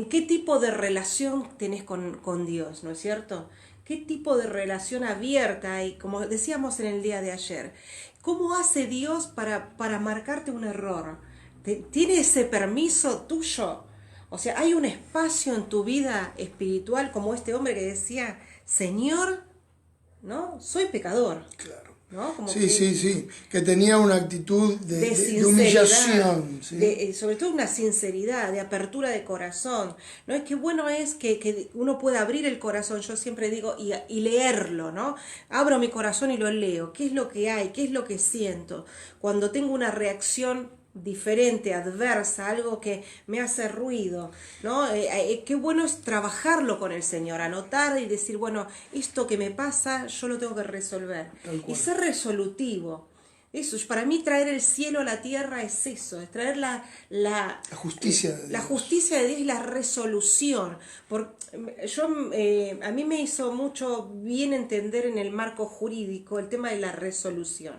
qué tipo de relación tenés con Dios, ¿no es cierto? ¿Qué tipo de relación abierta hay? Como decíamos en el día de ayer, ¿cómo hace Dios para marcarte un error? ¿Tiene ese permiso tuyo? O sea, hay un espacio en tu vida espiritual como este hombre que decía, Señor, ¿no? Soy pecador. Claro. ¿No? Como sí, que tenía una actitud de humillación. ¿Sí? Sobre todo una sinceridad, de apertura de corazón. ¿No? Es que bueno es que uno pueda abrir el corazón, yo siempre digo, y leerlo, ¿no? Abro mi corazón y lo leo. ¿Qué es lo que hay? ¿Qué es lo que siento? Cuando tengo una reacción diferente, adversa, algo que me hace ruido, ¿no? Qué bueno es trabajarlo con el Señor, anotar y decir, bueno, esto que me pasa, yo lo tengo que resolver. Y ser resolutivo. Eso, para mí traer el cielo a la tierra es eso, es traer la justicia de Dios. La justicia de Dios y la resolución. A mí me hizo mucho bien entender en el marco jurídico el tema de la resolución.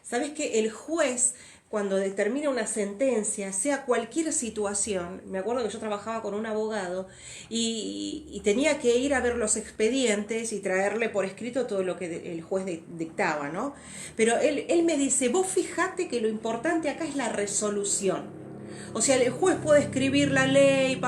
¿Sabes que el juez, cuando determina una sentencia, sea cualquier situación, me acuerdo que yo trabajaba con un abogado y tenía que ir a ver los expedientes y traerle por escrito todo lo que el juez dictaba, ¿no? Pero él me dice, vos fijate que lo importante acá es la resolución. O sea, el juez puede escribir la ley,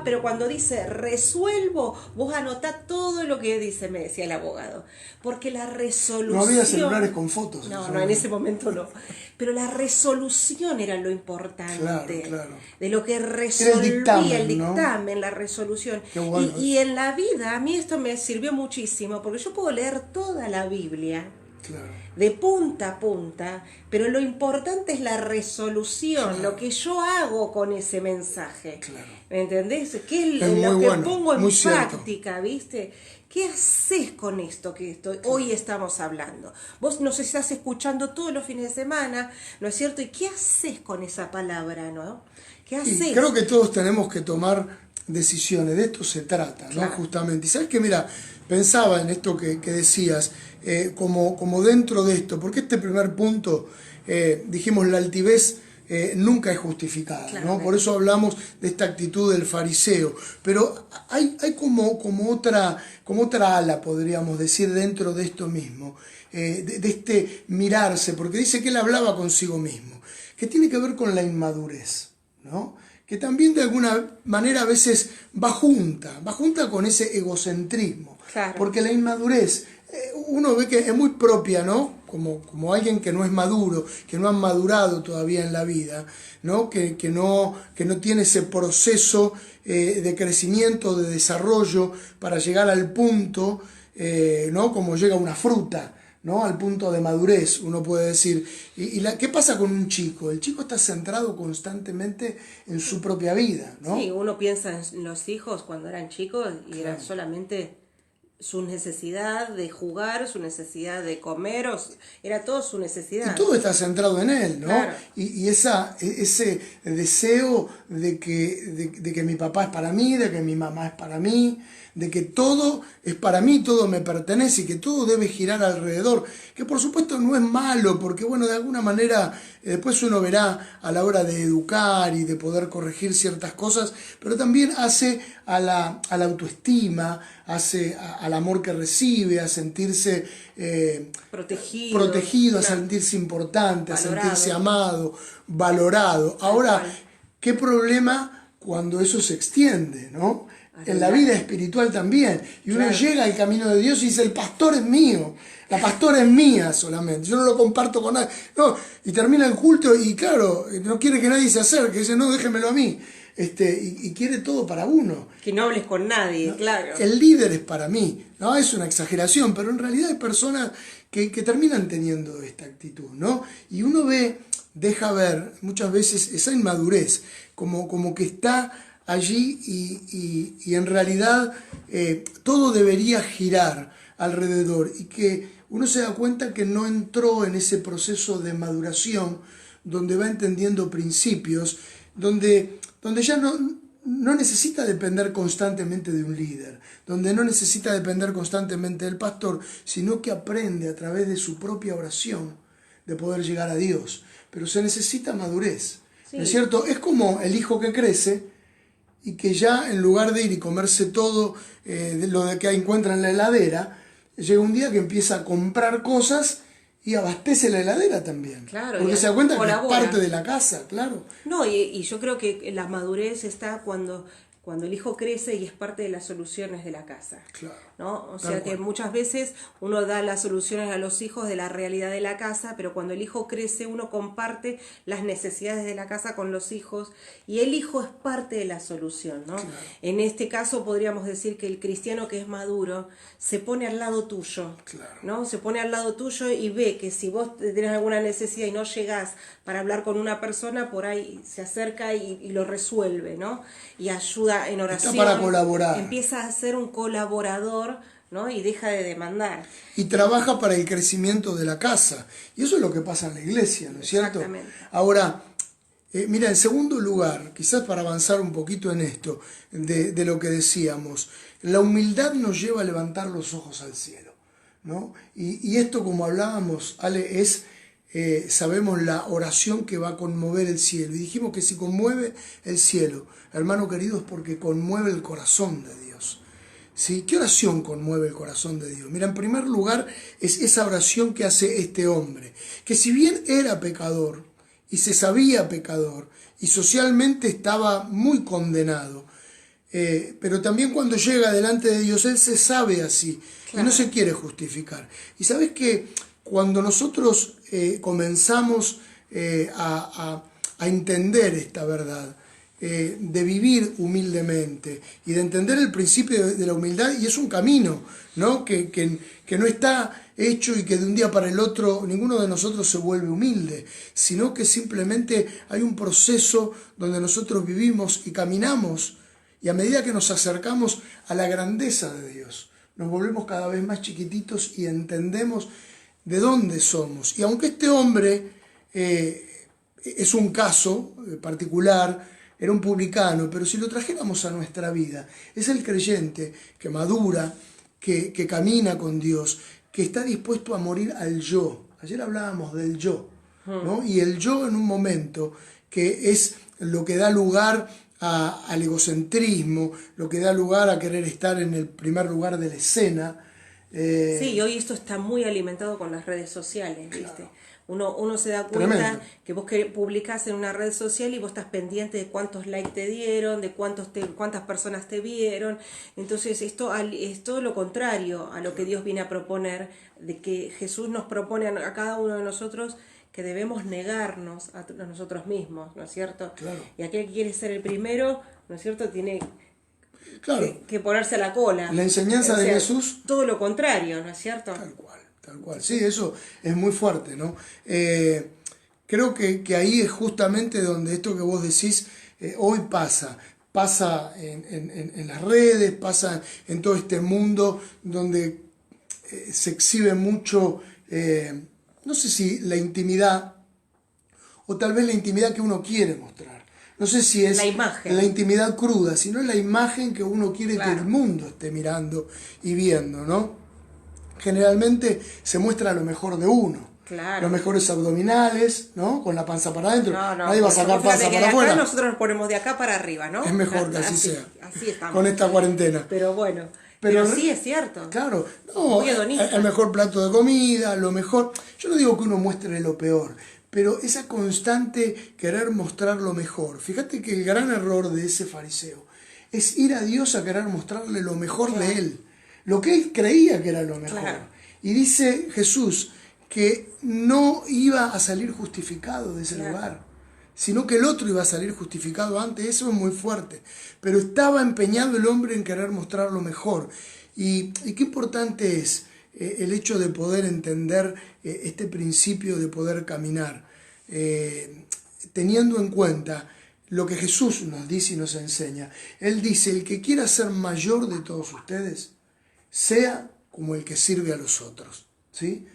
pero cuando dice resuelvo, vos anotá todo lo que dice, me decía el abogado. Porque la resolución... No había celulares con fotos. No, en ese momento no. Pero la resolución era lo importante. Claro. De lo que resolvía el dictamen, ¿no? La resolución. Qué bueno. Y en la vida, a mí esto me sirvió muchísimo, porque yo puedo leer toda la Biblia. Claro. De punta a punta, pero lo importante es la resolución, lo que yo hago con ese mensaje. Claro. ¿Me entendés? ¿Qué es lo que pongo en práctica, viste? ¿Qué haces con esto que hoy estamos hablando? Vos nos estás escuchando todos los fines de semana, ¿no es cierto? ¿Y qué haces con esa palabra, no? ¿Qué haces? Y creo que todos tenemos que tomar decisiones, de esto se trata, ¿no? Claro. Justamente. Y sabes que, mira, pensaba en esto que decías, como dentro de esto, porque este primer punto, dijimos, la altivez nunca es justificada, claro, ¿no? Por eso hablamos de esta actitud del fariseo, pero hay como otra ala, podríamos decir, dentro de esto mismo, de este mirarse, porque dice que él hablaba consigo mismo, que tiene que ver con la inmadurez, ¿no? Que también de alguna manera a veces va junta con ese egocentrismo, claro, porque la inmadurez uno ve que es muy propia, ¿no? Como alguien que no es maduro, que no ha madurado todavía en la vida, ¿no? Que no tiene ese proceso de crecimiento, de desarrollo para llegar al punto, ¿no? Como llega una fruta, ¿no? Al punto de madurez, uno puede decir. ¿Qué pasa con un chico? El chico está centrado constantemente en su propia vida, ¿no? Sí, uno piensa en los hijos cuando eran chicos y eran solamente su necesidad de jugar, su necesidad de comer, era todo su necesidad. Y todo está centrado en él, ¿no? Claro. Y ese deseo de que mi papá es para mí, de que mi mamá es para mí, de que todo es para mí, todo me pertenece y que todo debe girar alrededor, que por supuesto no es malo, porque bueno, de alguna manera después uno verá a la hora de educar y de poder corregir ciertas cosas, pero también hace a la autoestima, hace al amor que recibe, a sentirse protegido, a claro, sentirse importante, valorado, a sentirse amado, valorado. Ahora, ¿qué problema cuando eso se extiende, no? En la vida espiritual también. Y uno llega al camino de Dios y dice, el pastor es mío, la pastora es mía solamente, yo no lo comparto con nadie. No, y termina el culto y claro, no quiere que nadie se acerque, dice, no, déjemelo a mí. Y quiere todo para uno. Que no hables con nadie, ¿no? Claro. El líder es para mí, ¿no? Es una exageración, pero en realidad hay personas que terminan teniendo esta actitud, ¿no? Y uno deja ver muchas veces esa inmadurez, como que está allí y en realidad todo debería girar alrededor y que uno se da cuenta que no entró en ese proceso de maduración donde va entendiendo principios, donde ya no necesita depender constantemente de un líder, donde no necesita depender constantemente del pastor, sino que aprende a través de su propia oración de poder llegar a Dios. Pero se necesita madurez, sí. ¿No es cierto? Es como el hijo que crece y que ya en lugar de ir y comerse todo de lo que encuentra en la heladera, llega un día que empieza a comprar cosas y abastece la heladera también. Claro, porque se da cuenta colabora. Que es parte de la casa, claro. No, y yo creo que la madurez está cuando el hijo crece y es parte de las soluciones de la casa. Claro. ¿No? O sea que muchas veces uno da las soluciones a los hijos de la realidad de la casa, pero cuando el hijo crece uno comparte las necesidades de la casa con los hijos y el hijo es parte de la solución, ¿no? Claro. En este caso podríamos decir que el cristiano que es maduro se pone al lado tuyo, claro. ¿No? Se pone al lado tuyo y ve que si vos tenés alguna necesidad y no llegás para hablar con una persona, por ahí se acerca y lo resuelve, ¿no? Y ayuda en oración. Está para colaborar. Empieza a ser un colaborador, ¿no? Y deja de demandar. Y trabaja para el crecimiento de la casa. Y eso es lo que pasa en la iglesia, ¿no es cierto? Exactamente. Ahora, mira, en segundo lugar, quizás para avanzar un poquito en esto, de lo que decíamos, la humildad nos lleva a levantar los ojos al cielo, ¿no? Y esto, como hablábamos, Ale, es... sabemos la oración que va a conmover el cielo. Y dijimos que si conmueve el cielo, hermano querido, es porque conmueve el corazón de Dios. ¿Sí? ¿Qué oración conmueve el corazón de Dios? Mira, en primer lugar es esa oración que hace este hombre, que si bien era pecador y se sabía pecador y socialmente estaba muy condenado, pero también cuando llega delante de Dios, él se sabe así, claro. Y no se quiere justificar. Y sabes que cuando nosotros comenzamos a entender esta verdad, de vivir humildemente y de entender el principio de la humildad, y es un camino, ¿no? Que no está hecho y que de un día para el otro ninguno de nosotros se vuelve humilde, sino que simplemente hay un proceso donde nosotros vivimos y caminamos, y a medida que nos acercamos a la grandeza de Dios, nos volvemos cada vez más chiquititos y entendemos de dónde somos. Y aunque este hombre es un caso particular, era un publicano, pero si lo trajéramos a nuestra vida, es el creyente que madura, que camina con Dios, que está dispuesto a morir al yo. Ayer hablábamos del yo, ¿no? Y el yo en un momento que es lo que da lugar al egocentrismo, lo que da lugar a querer estar en el primer lugar de la escena. Sí, y hoy esto está muy alimentado con las redes sociales, ¿viste? Claro. Uno se da cuenta Tremendo. Que vos publicás en una red social y vos estás pendiente de cuántos likes te dieron, de cuántas personas te vieron. Entonces esto es todo lo contrario a lo que Dios viene a proponer, de que Jesús nos propone a cada uno de nosotros que debemos negarnos a nosotros mismos, ¿no es cierto? Claro. Y aquel que quiere ser el primero, ¿no es cierto?, tiene... Claro. Que ponerse a la cola. La enseñanza de Jesús. Todo lo contrario, ¿no es cierto? Tal cual. Sí, eso es muy fuerte, ¿no? Creo que ahí es justamente donde esto que vos decís hoy pasa. pasa en las redes, pasa en todo este mundo donde se exhibe mucho, no sé si la intimidad, o tal vez la intimidad que uno quiere mostrar. No sé si es la intimidad cruda, sino la imagen que uno quiere que el mundo esté mirando y viendo, ¿no? Generalmente se muestra lo mejor de uno. Claro. Los mejores abdominales, ¿no? Con la panza para adentro. No, nadie va a sacar panza para afuera. Nosotros nos ponemos de acá para arriba, ¿no? Es mejor que así sea. Así estamos. Con esta cuarentena. Pero bueno. Pero sí es cierto. Claro. No, el mejor plato de comida, lo mejor. Yo no digo que uno muestre lo peor, pero esa constante querer mostrar lo mejor. Fíjate que el gran error de ese fariseo es ir a Dios a querer mostrarle lo mejor de él. Lo que él creía que era lo mejor. Claro. Y dice Jesús que no iba a salir justificado de ese lugar, sino que el otro iba a salir justificado antes. Eso es muy fuerte. Pero estaba empeñado el hombre en querer mostrar lo mejor. Y qué importante es el hecho de poder entender este principio de poder caminar, teniendo en cuenta lo que Jesús nos dice y nos enseña. Él dice, el que quiera ser mayor de todos ustedes, sea como el que sirve a los otros, ¿sí?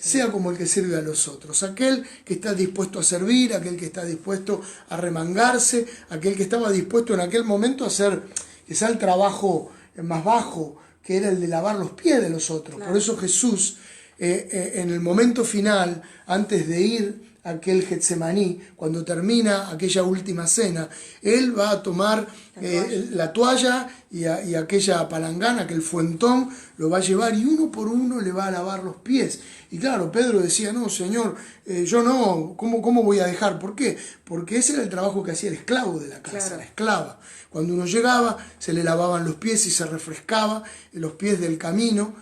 Sea como el que sirve a los otros, aquel que está dispuesto a servir, aquel que está dispuesto a remangarse, aquel que estaba dispuesto en aquel momento a hacer quizá el trabajo más bajo, que era el de lavar los pies de los otros. Claro. Por eso Jesús, en el momento final, antes de ir a aquel Getsemaní, cuando termina aquella última cena, él va a tomar la toalla y aquella palangana, aquel fuentón, lo va a llevar y uno por uno le va a lavar los pies. Y claro, Pedro decía, no, Señor, yo no, ¿cómo voy a dejar? ¿Por qué? Porque ese era el trabajo que hacía el esclavo de la casa, claro. La esclava. Cuando uno llegaba, se le lavaban los pies y se refrescaba los pies del camino.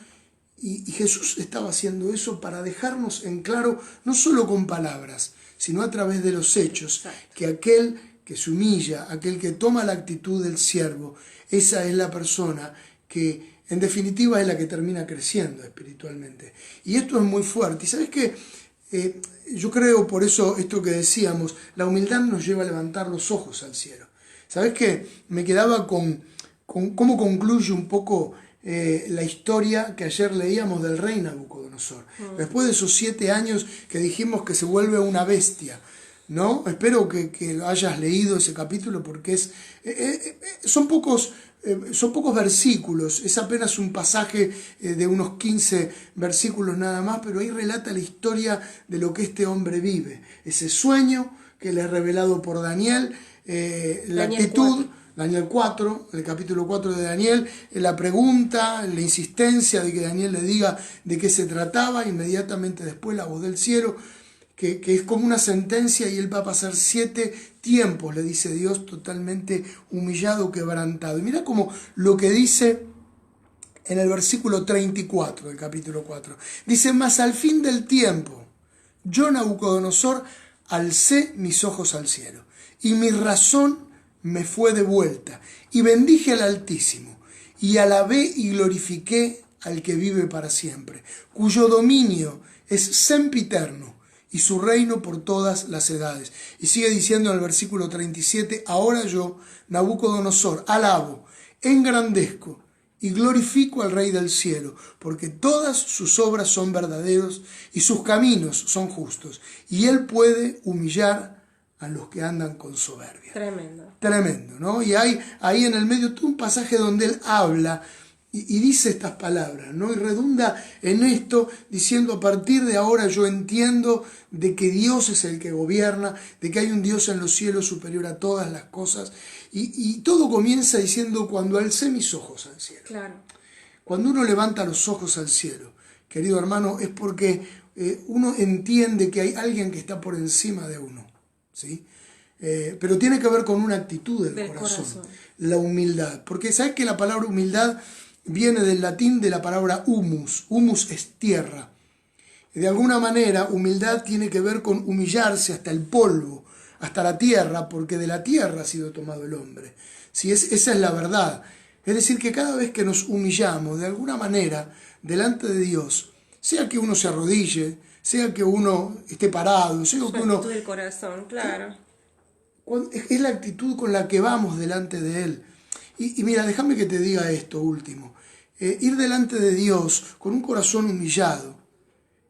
Y Jesús estaba haciendo eso para dejarnos en claro, no solo con palabras, sino a través de los hechos, que aquel que se humilla, aquel que toma la actitud del siervo, esa es la persona que en definitiva es la que termina creciendo espiritualmente. Y esto es muy fuerte. Y ¿sabes qué? Yo creo, por eso esto que decíamos, la humildad nos lleva a levantar los ojos al cielo. ¿Sabes qué? Me quedaba con cómo concluye un poco la historia que ayer leíamos del rey Nabucodonosor. Después de esos 7 años que dijimos que se vuelve una bestia, ¿no? Espero que hayas leído ese capítulo porque son pocos versículos, es apenas un pasaje de unos 15 versículos nada más, pero ahí relata la historia de lo que este hombre vive. Ese sueño que le es revelado por Daniel, la actitud... Daniel 4, el capítulo 4 de Daniel, la pregunta, la insistencia de que Daniel le diga de qué se trataba, inmediatamente después la voz del cielo, que es como una sentencia y él va a pasar 7 tiempos, le dice Dios, totalmente humillado, quebrantado. Y mira como lo que dice en el versículo 34 del capítulo 4. Dice, mas al fin del tiempo, yo Nabucodonosor alcé mis ojos al cielo y mi razón me fue de vuelta, y bendije al Altísimo, y alabé y glorifiqué al que vive para siempre, cuyo dominio es sempiterno, y su reino por todas las edades. Y sigue diciendo en el versículo 37, ahora yo, Nabucodonosor, alabo, engrandezco y glorifico al Rey del cielo, porque todas sus obras son verdaderos y sus caminos son justos, y él puede humillar a los que andan con soberbia. Tremendo, ¿no? Y hay ahí en el medio todo un pasaje donde él habla y dice estas palabras, ¿no? Y redunda en esto diciendo, a partir de ahora yo entiendo de que Dios es el que gobierna, de que hay un Dios en los cielos superior a todas las cosas. Y todo comienza diciendo, cuando alcé mis ojos al cielo. Claro. Cuando uno levanta los ojos al cielo, querido hermano, es porque uno entiende que hay alguien que está por encima de uno. ¿Sí? Pero tiene que ver con una actitud del corazón, la humildad, porque sabes que la palabra humildad viene del latín de la palabra humus. Humus es tierra. De alguna manera, humildad tiene que ver con humillarse hasta el polvo, hasta la tierra, porque de la tierra ha sido tomado el hombre. ¿Sí? Esa es la verdad. Es decir, que cada vez que nos humillamos de alguna manera delante de Dios, sea que uno se arrodille, sea que uno esté parado, sea que uno... del corazón, claro. Es la actitud con la que vamos delante de Él. Y mira, déjame que te diga esto último. Ir delante de Dios con un corazón humillado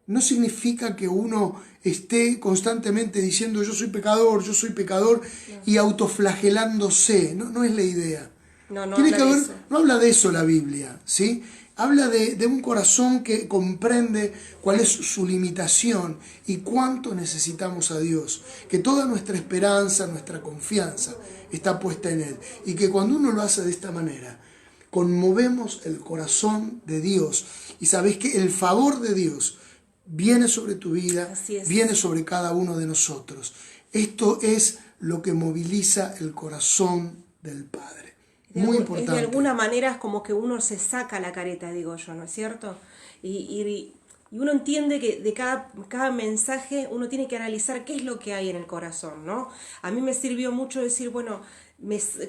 no significa que uno esté constantemente diciendo yo soy pecador, y autoflagelándose. No es la idea. No Tiene habla que de haber, eso. no habla de eso la Biblia, ¿sí? Habla de un corazón que comprende cuál es su limitación y cuánto necesitamos a Dios. Que toda nuestra esperanza, nuestra confianza está puesta en Él. Y que cuando uno lo hace de esta manera, conmovemos el corazón de Dios. Y sabés que el favor de Dios viene sobre tu vida, viene sobre cada uno de nosotros. Esto es lo que moviliza el corazón del Padre. Muy importante. De alguna manera es como que uno se saca la careta, digo yo, ¿no es cierto? Y uno entiende que de cada mensaje uno tiene que analizar qué es lo que hay en el corazón, ¿no? A mí me sirvió mucho decir, bueno,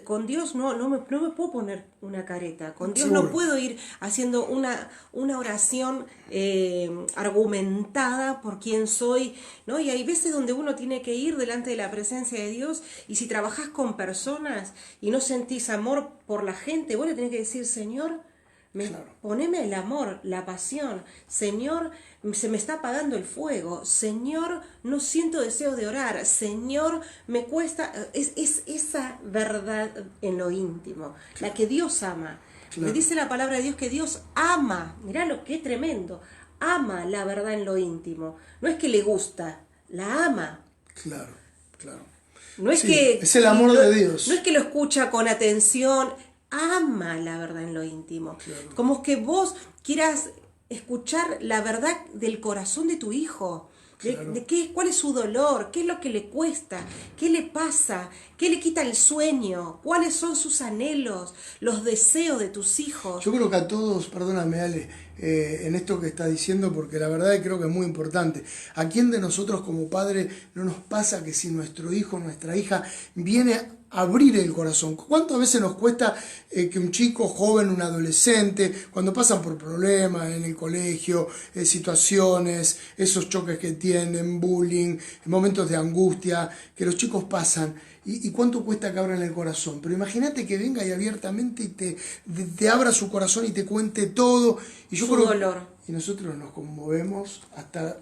con Dios no me puedo poner una careta, con Dios Seguro. no puedo ir haciendo una oración argumentada por quién soy, ¿no? Y hay veces donde uno tiene que ir delante de la presencia de Dios, y si trabajás con personas y no sentís amor por la gente, vos le tenés que decir, Señor, poneme el amor, la pasión, Señor, se me está apagando el fuego, Señor, no siento deseo de orar, Señor, me cuesta, es esa verdad en lo íntimo, la que Dios ama. Le dice la palabra de Dios que Dios ama, mirá lo que es tremendo, ama la verdad en lo íntimo, no es que le gusta, la ama. Claro. No es que es el amor de Dios. No es que lo escucha con atención, ama la verdad en lo íntimo. Claro. Como que vos quieras escuchar la verdad del corazón de tu hijo. Claro. ¿Cuál es su dolor? ¿Qué es lo que le cuesta? ¿Qué le pasa? ¿Qué le quita el sueño? ¿Cuáles son sus anhelos? ¿Los deseos de tus hijos? Yo creo que a todos, perdóname Ale, en esto que estás diciendo, porque la verdad creo que es muy importante. ¿A quién de nosotros como padre no nos pasa que si nuestro hijo, nuestra hija viene abrir el corazón? ¿Cuántas veces nos cuesta que un chico joven, un adolescente, cuando pasan por problemas en el colegio, situaciones, esos choques que tienen, bullying, momentos de angustia, que los chicos pasan, y cuánto cuesta que abran el corazón? Pero imagínate que venga y abiertamente y te abra su corazón y te cuente todo, y yo su creo dolor. Y nosotros nos conmovemos hasta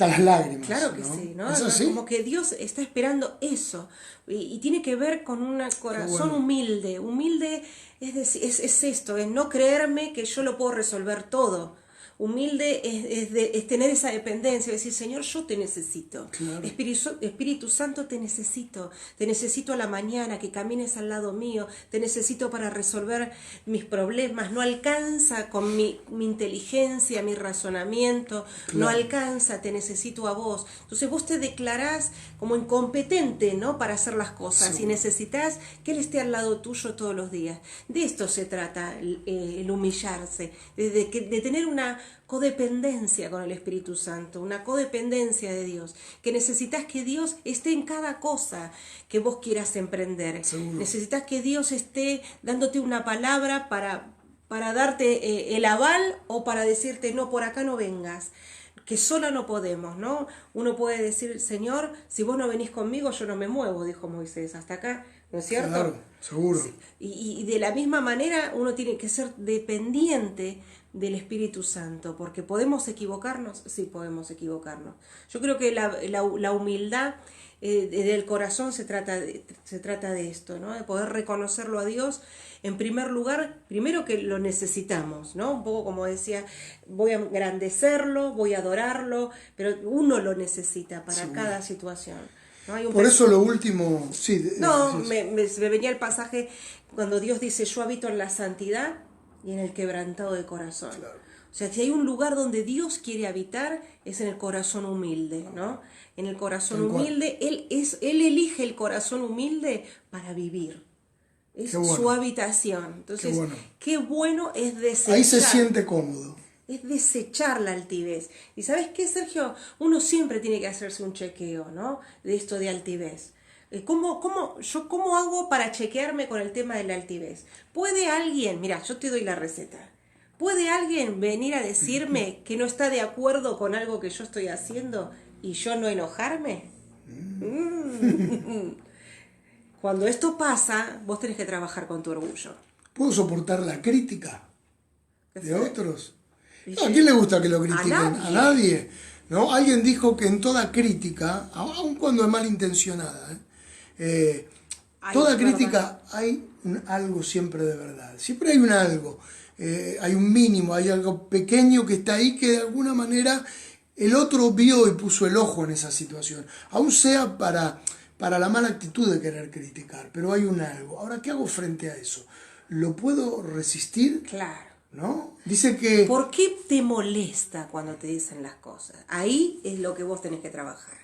las lágrimas. Claro que ¿no? sí, ¿no? ¿Es así? Como que Dios está esperando eso. Y tiene que ver con un corazón humilde. Humilde es decir, es esto, es no creerme que yo lo puedo resolver todo. Humilde es tener esa dependencia, decir, Señor, yo te necesito. Claro. Espíritu Santo, te necesito a la mañana, que camines al lado mío, te necesito para resolver mis problemas, no alcanza con mi inteligencia, mi razonamiento, claro. No alcanza, te necesito a vos. Entonces vos te declarás como incompetente, ¿no?, para hacer las cosas, sí. Y necesitas que Él esté al lado tuyo todos los días. De esto se trata el humillarse, de tener una codependencia con el Espíritu Santo, una codependencia de Dios, que necesitas que Dios esté en cada cosa que vos quieras emprender. Seguro. Necesitas que Dios esté dándote una palabra para darte el aval o para decirte, no, por acá no vengas, que sola no podemos, ¿no? Uno puede decir, Señor, si vos no venís conmigo, yo no me muevo, dijo Moisés, hasta acá, ¿no es cierto? Claro, seguro. Sí. Y de la misma manera uno tiene que ser dependiente del Espíritu Santo, porque ¿podemos equivocarnos? Sí, podemos equivocarnos. Yo creo que la humildad del corazón se trata de esto, ¿no? De poder reconocerlo a Dios en primer lugar, primero que lo necesitamos, ¿no? Un poco como decía, voy a engrandecerlo, voy a adorarlo, pero uno lo necesita para cada situación. ¿No? Por eso lo último, sí. Me venía el pasaje cuando Dios dice, yo habito en la santidad y en el quebrantado de corazón. Claro. O sea, si hay un lugar donde Dios quiere habitar, es en el corazón humilde, ¿no? En el corazón humilde, Él elige el corazón humilde para vivir. Es su habitación. Entonces, qué bueno es desechar. Ahí se siente cómodo. Es desechar la altivez. ¿Y sabes qué, Sergio? Uno siempre tiene que hacerse un chequeo, ¿no? De esto de altivez. ¿Cómo hago para chequearme con el tema de la altivez? ¿Puede alguien, mira, yo te doy la receta, ¿puede alguien venir a decirme que no está de acuerdo con algo que yo estoy haciendo y yo no enojarme? Cuando esto pasa, vos tenés que trabajar con tu orgullo. ¿Puedo soportar la crítica de otros? ¿Viste? ¿A quién le gusta que lo critiquen? A ¿A nadie? ¿No? Alguien dijo que en toda crítica, aun cuando es malintencionada, toda crítica hay algo siempre de verdad. Siempre hay un algo. Hay un mínimo, hay algo pequeño que está ahí que de alguna manera el otro vio y puso el ojo en esa situación. Aún sea para la mala actitud de querer criticar, pero hay un algo. Ahora, ¿qué hago frente a eso? ¿Lo puedo resistir? Claro. ¿No? Dice que... ¿Por qué te molesta cuando te dicen las cosas? Ahí es lo que vos tenés que trabajar.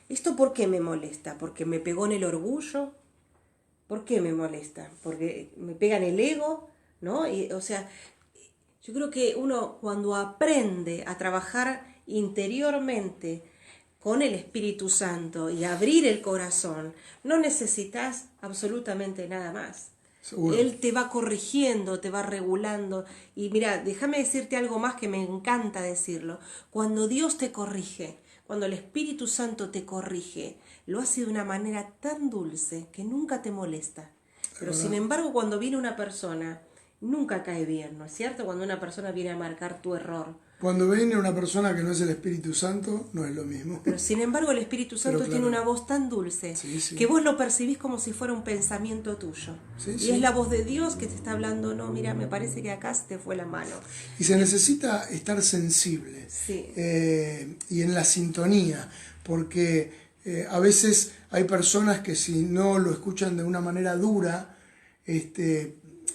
¿Esto por qué me molesta? ¿Porque me pegó en el orgullo? ¿Por qué me molesta? ¿Porque me pega en el ego? ¿No? O sea, yo creo que uno cuando aprende a trabajar interiormente con el Espíritu Santo y abrir el corazón, no necesitas absolutamente nada más. Seguro. Él te va corrigiendo, te va regulando. Y mira, déjame decirte algo más que me encanta decirlo. Cuando Dios te corrige, cuando el Espíritu Santo te corrige, lo hace de una manera tan dulce que nunca te molesta. Pero sin embargo, cuando viene una persona, nunca cae bien, ¿no es cierto? Cuando una persona viene a marcar tu error. Cuando viene una persona que no es el Espíritu Santo, no es lo mismo. Pero sin embargo el Espíritu Santo tiene una voz tan dulce que vos lo percibís como si fuera un pensamiento tuyo. Y es la voz de Dios que te está hablando, no, mira, me parece que acá se te fue la mano. Y se necesita estar sensible y en la sintonía, porque a veces hay personas que si no lo escuchan de una manera dura,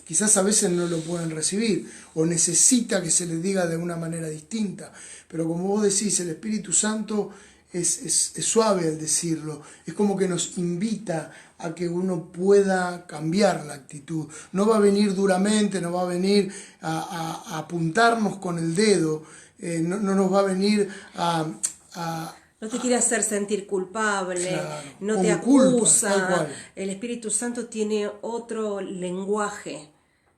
quizás a veces no lo pueden recibir o necesita que se les diga de una manera distinta. Pero como vos decís, el Espíritu Santo es suave al decirlo. Es como que nos invita a que uno pueda cambiar la actitud. No va a venir duramente, no va a venir a apuntarnos con el dedo, no nos va a venir no te quiere hacer sentir culpable, claro, no te acusa. El Espíritu Santo tiene otro lenguaje,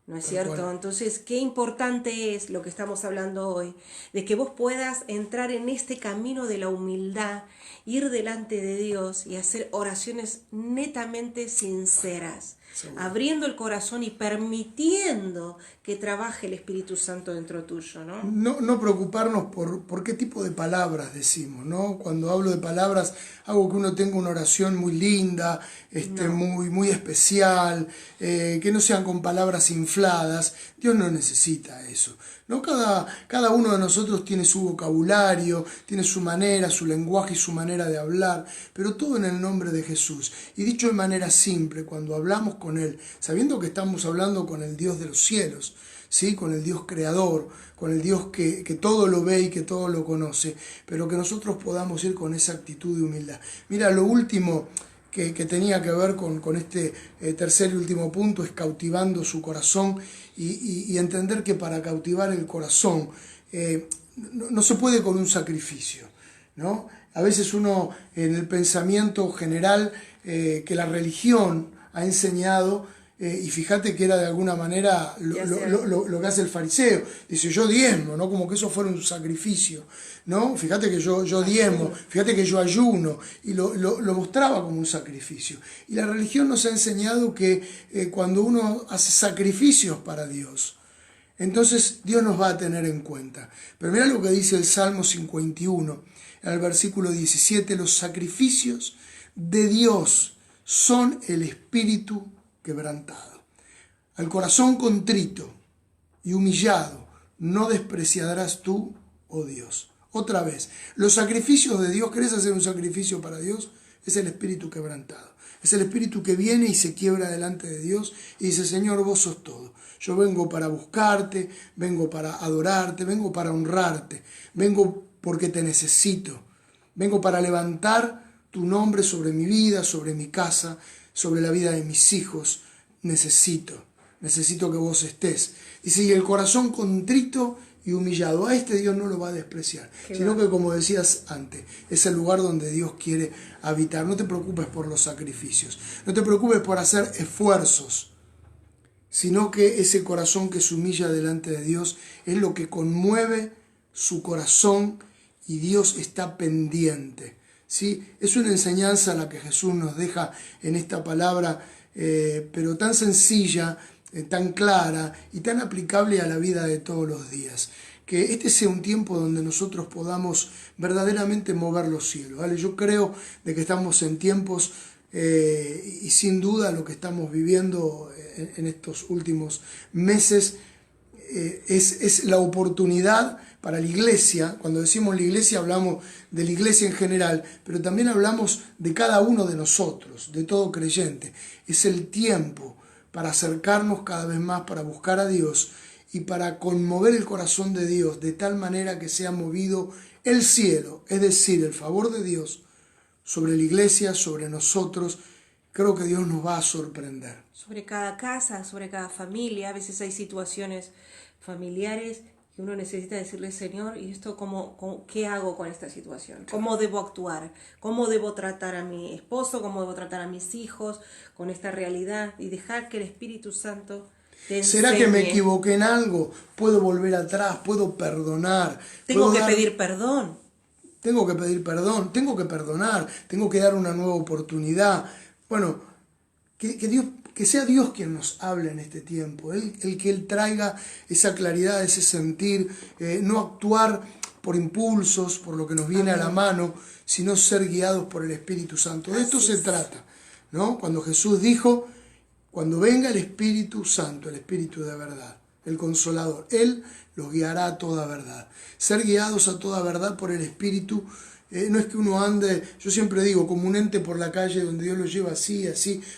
¿no es cierto? Entonces, qué importante es lo que estamos hablando hoy, de que vos puedas entrar en este camino de la humildad, ir delante de Dios y hacer oraciones netamente sinceras, abriendo el corazón y permitiendo que trabaje el Espíritu Santo dentro tuyo, ¿no? No preocuparnos por qué tipo de palabras decimos, ¿no? Cuando hablo de palabras, hago que uno tenga una oración muy linda, muy especial, que no sean con palabras infladas. Dios no necesita eso, ¿no? Cada uno de nosotros tiene su vocabulario, tiene su manera, su lenguaje y su manera de hablar, pero todo en el nombre de Jesús. Y dicho de manera simple, cuando hablamos con Él, sabiendo que estamos hablando con el Dios de los cielos, ¿sí? Con el Dios creador, con el Dios que todo lo ve y que todo lo conoce, pero que nosotros podamos ir con esa actitud de humildad. Mira, lo último que tenía que ver con este tercer y último punto es cautivando su corazón y entender que para cautivar el corazón no se puede con un sacrificio, ¿no? A veces uno en el pensamiento general que la religión ha enseñado, y fíjate que era de alguna manera lo que hace el fariseo, dice yo diezmo, ¿no? Como que eso fuera un sacrificio, ¿no? Fíjate que yo diezmo, fíjate que yo ayuno, y lo mostraba como un sacrificio. Y la religión nos ha enseñado que cuando uno hace sacrificios para Dios, entonces Dios nos va a tener en cuenta. Pero mira lo que dice el Salmo 51, en el versículo 17, los sacrificios de Dios son el espíritu quebrantado. Al corazón contrito y humillado no despreciarás tú, oh Dios. Otra vez, los sacrificios de Dios, ¿querés hacer un sacrificio para Dios? Es el espíritu quebrantado. Es el espíritu que viene y se quiebra delante de Dios y dice, Señor, vos sos todo. Yo vengo para buscarte, vengo para adorarte, vengo para honrarte, vengo porque te necesito. Vengo para levantar tu nombre sobre mi vida, sobre mi casa, sobre la vida de mis hijos. Necesito que vos estés. Dice, y el corazón contrito y humillado, a este Dios no lo va a despreciar, sino que, como decías antes, es el lugar donde Dios quiere habitar. No te preocupes por los sacrificios, no te preocupes por hacer esfuerzos, sino que ese corazón que se humilla delante de Dios es lo que conmueve su corazón y Dios está pendiente ¿sí? Es una enseñanza la que Jesús nos deja en esta palabra, pero tan sencilla, tan clara y tan aplicable a la vida de todos los días. Que este sea un tiempo donde nosotros podamos verdaderamente mover los cielos, ¿vale? Yo creo de que estamos en tiempos y sin duda lo que estamos viviendo en estos últimos meses es la oportunidad para la iglesia. Cuando decimos la iglesia hablamos de la iglesia en general, pero también hablamos de cada uno de nosotros, de todo creyente. Es el tiempo para acercarnos cada vez más, para buscar a Dios y para conmover el corazón de Dios de tal manera que sea movido el cielo, es decir, el favor de Dios sobre la iglesia, sobre nosotros. Creo que Dios nos va a sorprender. Sobre cada casa, sobre cada familia. A veces hay situaciones familiares que uno necesita decirle, Señor, ¿y esto qué hago con esta situación? ¿Cómo debo actuar? ¿Cómo debo tratar a mi esposo? ¿Cómo debo tratar a mis hijos con esta realidad? Y dejar que el Espíritu Santo te enseñe. ¿Será que me equivoqué en algo? ¿Puedo volver atrás? ¿Puedo perdonar? Tengo que pedir perdón. Tengo que pedir perdón, tengo que perdonar, tengo que dar una nueva oportunidad. Bueno, que sea Dios quien nos hable en este tiempo, que Él traiga esa claridad, ese sentir, no actuar por impulsos, por lo que nos viene a la mano, sino ser guiados por el Espíritu Santo. De esto se trata, ¿no? Cuando Jesús dijo, cuando venga el Espíritu Santo, el Espíritu de verdad, el Consolador, Él los guiará a toda verdad. Ser guiados a toda verdad por el Espíritu no es que uno ande, yo siempre digo, como un ente por la calle donde Dios lo lleva así,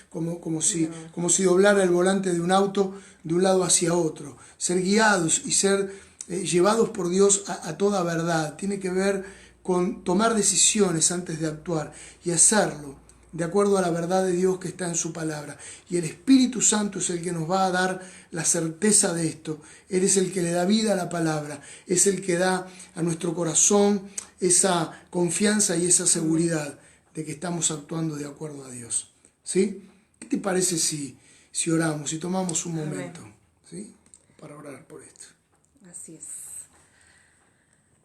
como si doblara el volante de un auto de un lado hacia otro. Ser guiados y ser llevados por Dios a toda verdad tiene que ver con tomar decisiones antes de actuar y hacerlo de acuerdo a la verdad de Dios que está en su palabra. Y el Espíritu Santo es el que nos va a dar la certeza de esto. Él es el que le da vida a la palabra. Es el que da a nuestro corazón esa confianza y esa seguridad de que estamos actuando de acuerdo a Dios. ¿Sí? ¿Qué te parece si oramos, si tomamos un momento, ¿sí? Para orar por esto? Así es.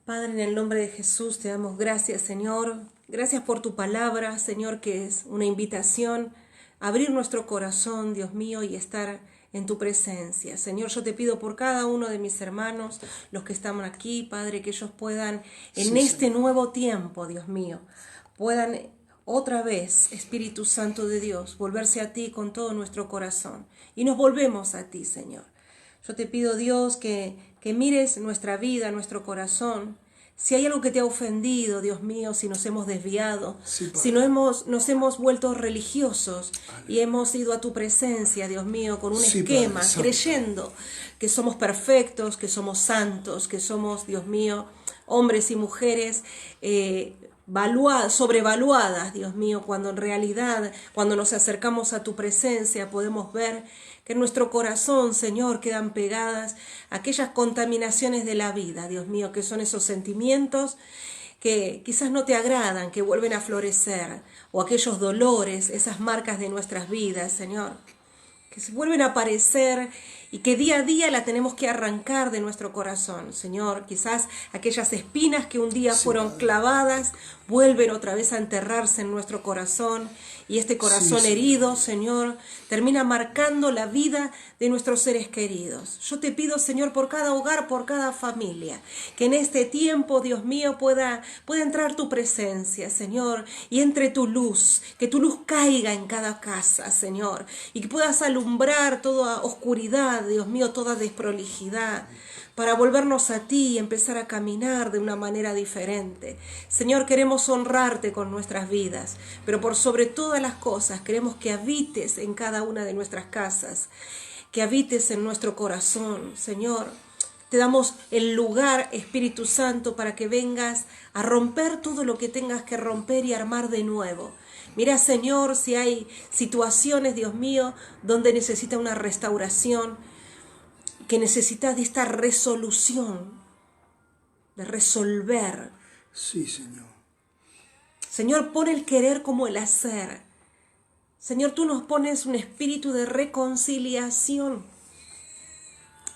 Padre, en el nombre de Jesús te damos gracias, Señor. Gracias por tu palabra, Señor, que es una invitación a abrir nuestro corazón, Dios mío, y estar en tu presencia. Señor, yo te pido por cada uno de mis hermanos, los que están aquí, Padre, que ellos puedan en este nuevo tiempo, Dios mío, puedan otra vez, Espíritu Santo de Dios, volverse a ti con todo nuestro corazón. Y nos volvemos a ti, Señor. Yo te pido, Dios, que mires nuestra vida, nuestro corazón. Si hay algo que te ha ofendido, Dios mío, si nos hemos desviado, si nos hemos vuelto religiosos y hemos ido a tu presencia, Dios mío, con un esquema, Padre, creyendo que somos perfectos, que somos santos, que somos, Dios mío, hombres y mujeres sobrevaluadas, Dios mío, cuando en realidad, cuando nos acercamos a tu presencia, podemos ver que en nuestro corazón, Señor, quedan pegadas aquellas contaminaciones de la vida, Dios mío, que son esos sentimientos que quizás no te agradan, que vuelven a florecer, o aquellos dolores, esas marcas de nuestras vidas, Señor, que se vuelven a aparecer y que día a día la tenemos que arrancar de nuestro corazón, Señor. Quizás aquellas espinas que un día fueron clavadas vuelven otra vez a enterrarse en nuestro corazón, y este corazón herido, Señor, termina marcando la vida de nuestros seres queridos. Yo te pido, Señor, por cada hogar, por cada familia, que en este tiempo, Dios mío, pueda entrar tu presencia, Señor, y entre tu luz, que tu luz caiga en cada casa, Señor, y que puedas alumbrar toda oscuridad, Dios mío, toda desprolijidad, para volvernos a ti y empezar a caminar de una manera diferente. Señor, queremos honrarte con nuestras vidas, pero por sobre todas las cosas queremos que habites en cada una de nuestras casas, que habites en nuestro corazón, Señor. Te damos el lugar, Espíritu Santo, para que vengas a romper todo lo que tengas que romper y armar de nuevo. Mira, Señor, si hay situaciones, Dios mío, donde necesita una restauración, que necesita de esta resolución, de resolver. Sí, Señor. Señor, pon el querer como el hacer. Señor, tú nos pones un espíritu de reconciliación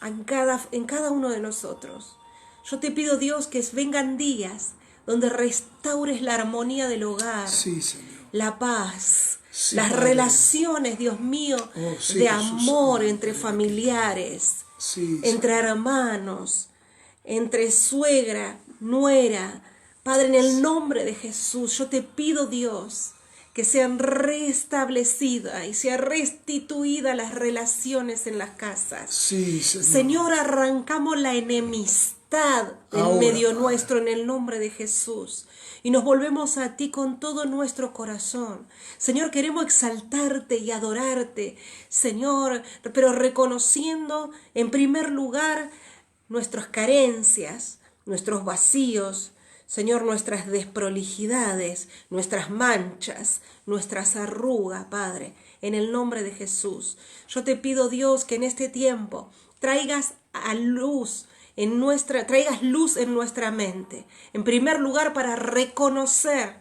en cada uno de nosotros. Yo te pido, Dios, que vengan días donde restaures la armonía del hogar, Sí, Señor. la paz, Sí, las Padre. relaciones, Dios mío, Oh, sí, de Jesús. amor entre familiares, Sí, entre Señor. hermanos, entre suegra, nuera. Padre, en el nombre de Jesús, yo te pido, Dios, que sean restablecidas y sean restituidas las relaciones en las casas. Sí, Señor. Señor, arrancamos la enemistad en Ahora, medio Padre. nuestro en el nombre de Jesús. Y nos volvemos a ti con todo nuestro corazón. Señor, queremos exaltarte y adorarte, Señor, pero reconociendo en primer lugar nuestras carencias, nuestros vacíos, Señor, nuestras desprolijidades, nuestras manchas, nuestras arrugas, Padre, en el nombre de Jesús. Yo te pido, Dios, que en este tiempo traigas luz en nuestra mente. En primer lugar, para reconocer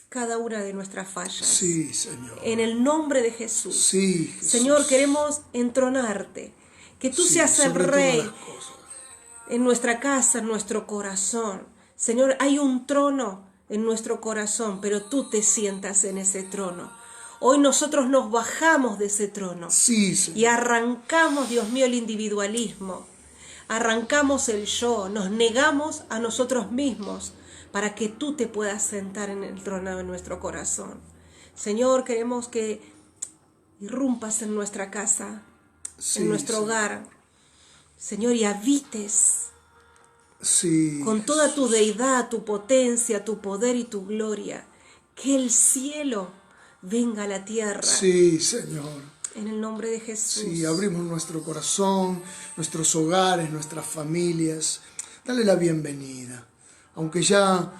cada una de nuestras fallas. Sí, Señor. En el nombre de Jesús. Sí, Jesús. Señor, queremos entronarte. Que tú Sí, seas el sobre todas Rey las cosas. en nuestra casa, en nuestro corazón. Señor, hay un trono en nuestro corazón, pero tú te sientas en ese trono. Hoy nosotros nos bajamos de ese trono Sí, Señor. y arrancamos, Dios mío, el individualismo. Arrancamos el yo, nos negamos a nosotros mismos para que tú te puedas sentar en el trono de nuestro corazón. Señor, queremos que irrumpas en nuestra casa, Sí, en nuestro Señor. hogar, Señor, y habites Sí, con toda Jesús. tu deidad, tu potencia, tu poder y tu gloria. Que el cielo venga a la tierra. Sí, Señor. En el nombre de Jesús. Sí, abrimos nuestro corazón, nuestros hogares, nuestras familias. Dale la bienvenida. Aunque ya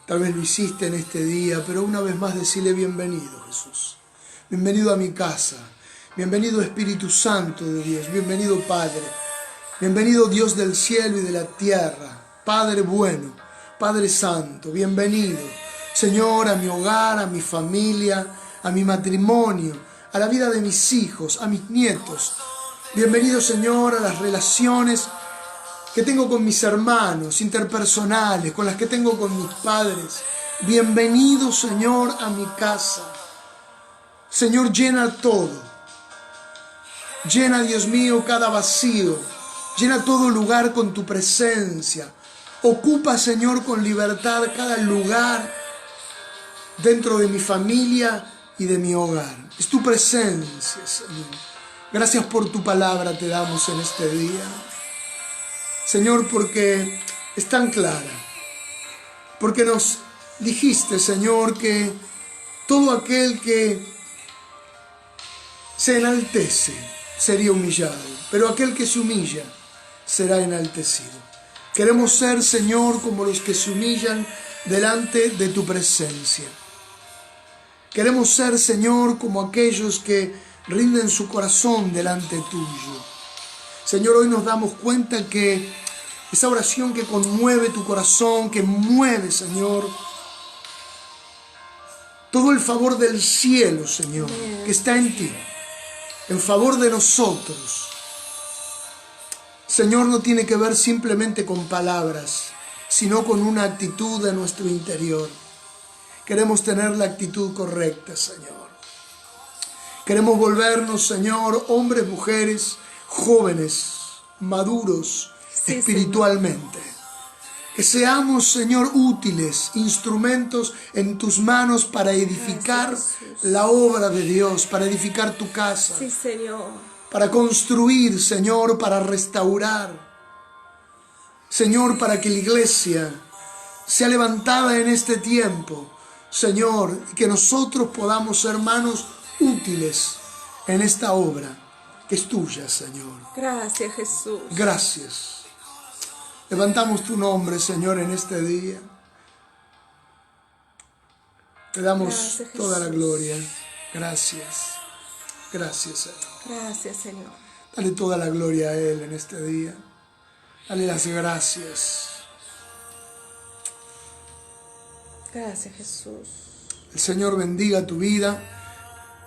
tal vez lo hiciste en este día, pero una vez más decirle bienvenido, Jesús. Bienvenido a mi casa. Bienvenido Espíritu Santo de Dios. Bienvenido Padre. Bienvenido Dios del cielo y de la tierra. Padre bueno, Padre Santo, bienvenido. Señor, a mi hogar, a mi familia, a mi matrimonio, a la vida de mis hijos, a mis nietos. Bienvenido, Señor, a las relaciones que tengo con mis hermanos, interpersonales, con las que tengo con mis padres. Bienvenido, Señor, a mi casa. Señor, llena todo. Llena, Dios mío, cada vacío. Llena todo lugar con tu presencia. Ocupa, Señor, con libertad cada lugar dentro de mi familia y de mi hogar. Es tu presencia, Señor. Gracias por tu palabra te damos en este día. Señor, porque es tan clara. Porque nos dijiste, Señor, que todo aquel que se enaltece sería humillado, pero aquel que se humilla será enaltecido. Queremos ser, Señor, como los que se humillan delante de tu presencia. Queremos ser, Señor, como aquellos que rinden su corazón delante tuyo. Señor, hoy nos damos cuenta que esa oración que conmueve tu corazón, que mueve, Señor, todo el favor del cielo, Señor, que está en ti, en favor de nosotros. Señor, no tiene que ver simplemente con palabras, sino con una actitud de nuestro interior. Queremos tener la actitud correcta, Señor. Queremos volvernos, Señor, hombres, mujeres, jóvenes, maduros espiritualmente. Señor. Que seamos, Señor, útiles, instrumentos en tus manos para edificar la obra de Dios, para edificar tu casa. Sí, Señor. Para construir, Señor, para restaurar. Señor, para que la iglesia sea levantada en este tiempo. Señor, y que nosotros podamos ser manos útiles en esta obra que es tuya, Señor. Gracias, Jesús. Gracias. Levantamos tu nombre, Señor, en este día. Te damos Gracias, toda la gloria. Gracias. Gracias, Señor. Gracias, Señor. Dale toda la gloria a Él en este día. Dale las gracias. Gracias, Jesús. El Señor bendiga tu vida.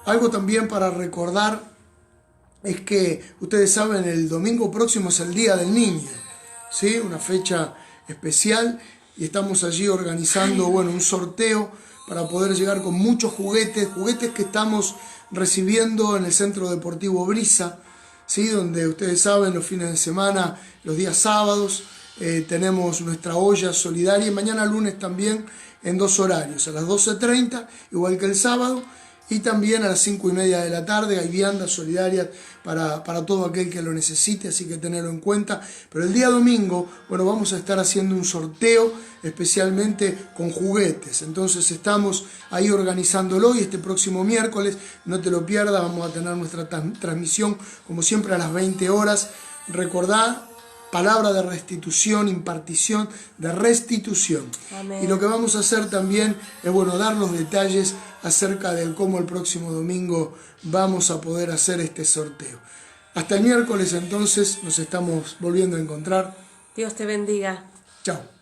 Algo también para recordar es que ustedes saben, el domingo próximo es el Día del Niño, ¿sí? Una fecha especial y estamos allí organizando, bueno, un sorteo para poder llegar con muchos juguetes que estamos recibiendo en el Centro Deportivo Brisa, ¿sí? Donde ustedes saben, los fines de semana, los días sábados, tenemos nuestra olla solidaria, y mañana lunes también en 2 horarios, a las 12:30, igual que el sábado, y también a las 5:30 de la tarde hay viandas solidarias para todo aquel que lo necesite, así que tenerlo en cuenta. Pero el día domingo, bueno, vamos a estar haciendo un sorteo especialmente con juguetes, entonces estamos ahí organizándolo, y este próximo miércoles, no te lo pierdas, vamos a tener nuestra transmisión como siempre a las 20 horas. Recordá, palabra de restitución, impartición de restitución. Amén. Y lo que vamos a hacer también es, bueno, dar los detalles acerca de cómo el próximo domingo vamos a poder hacer este sorteo. Hasta el miércoles entonces, nos estamos volviendo a encontrar. Dios te bendiga. Chao.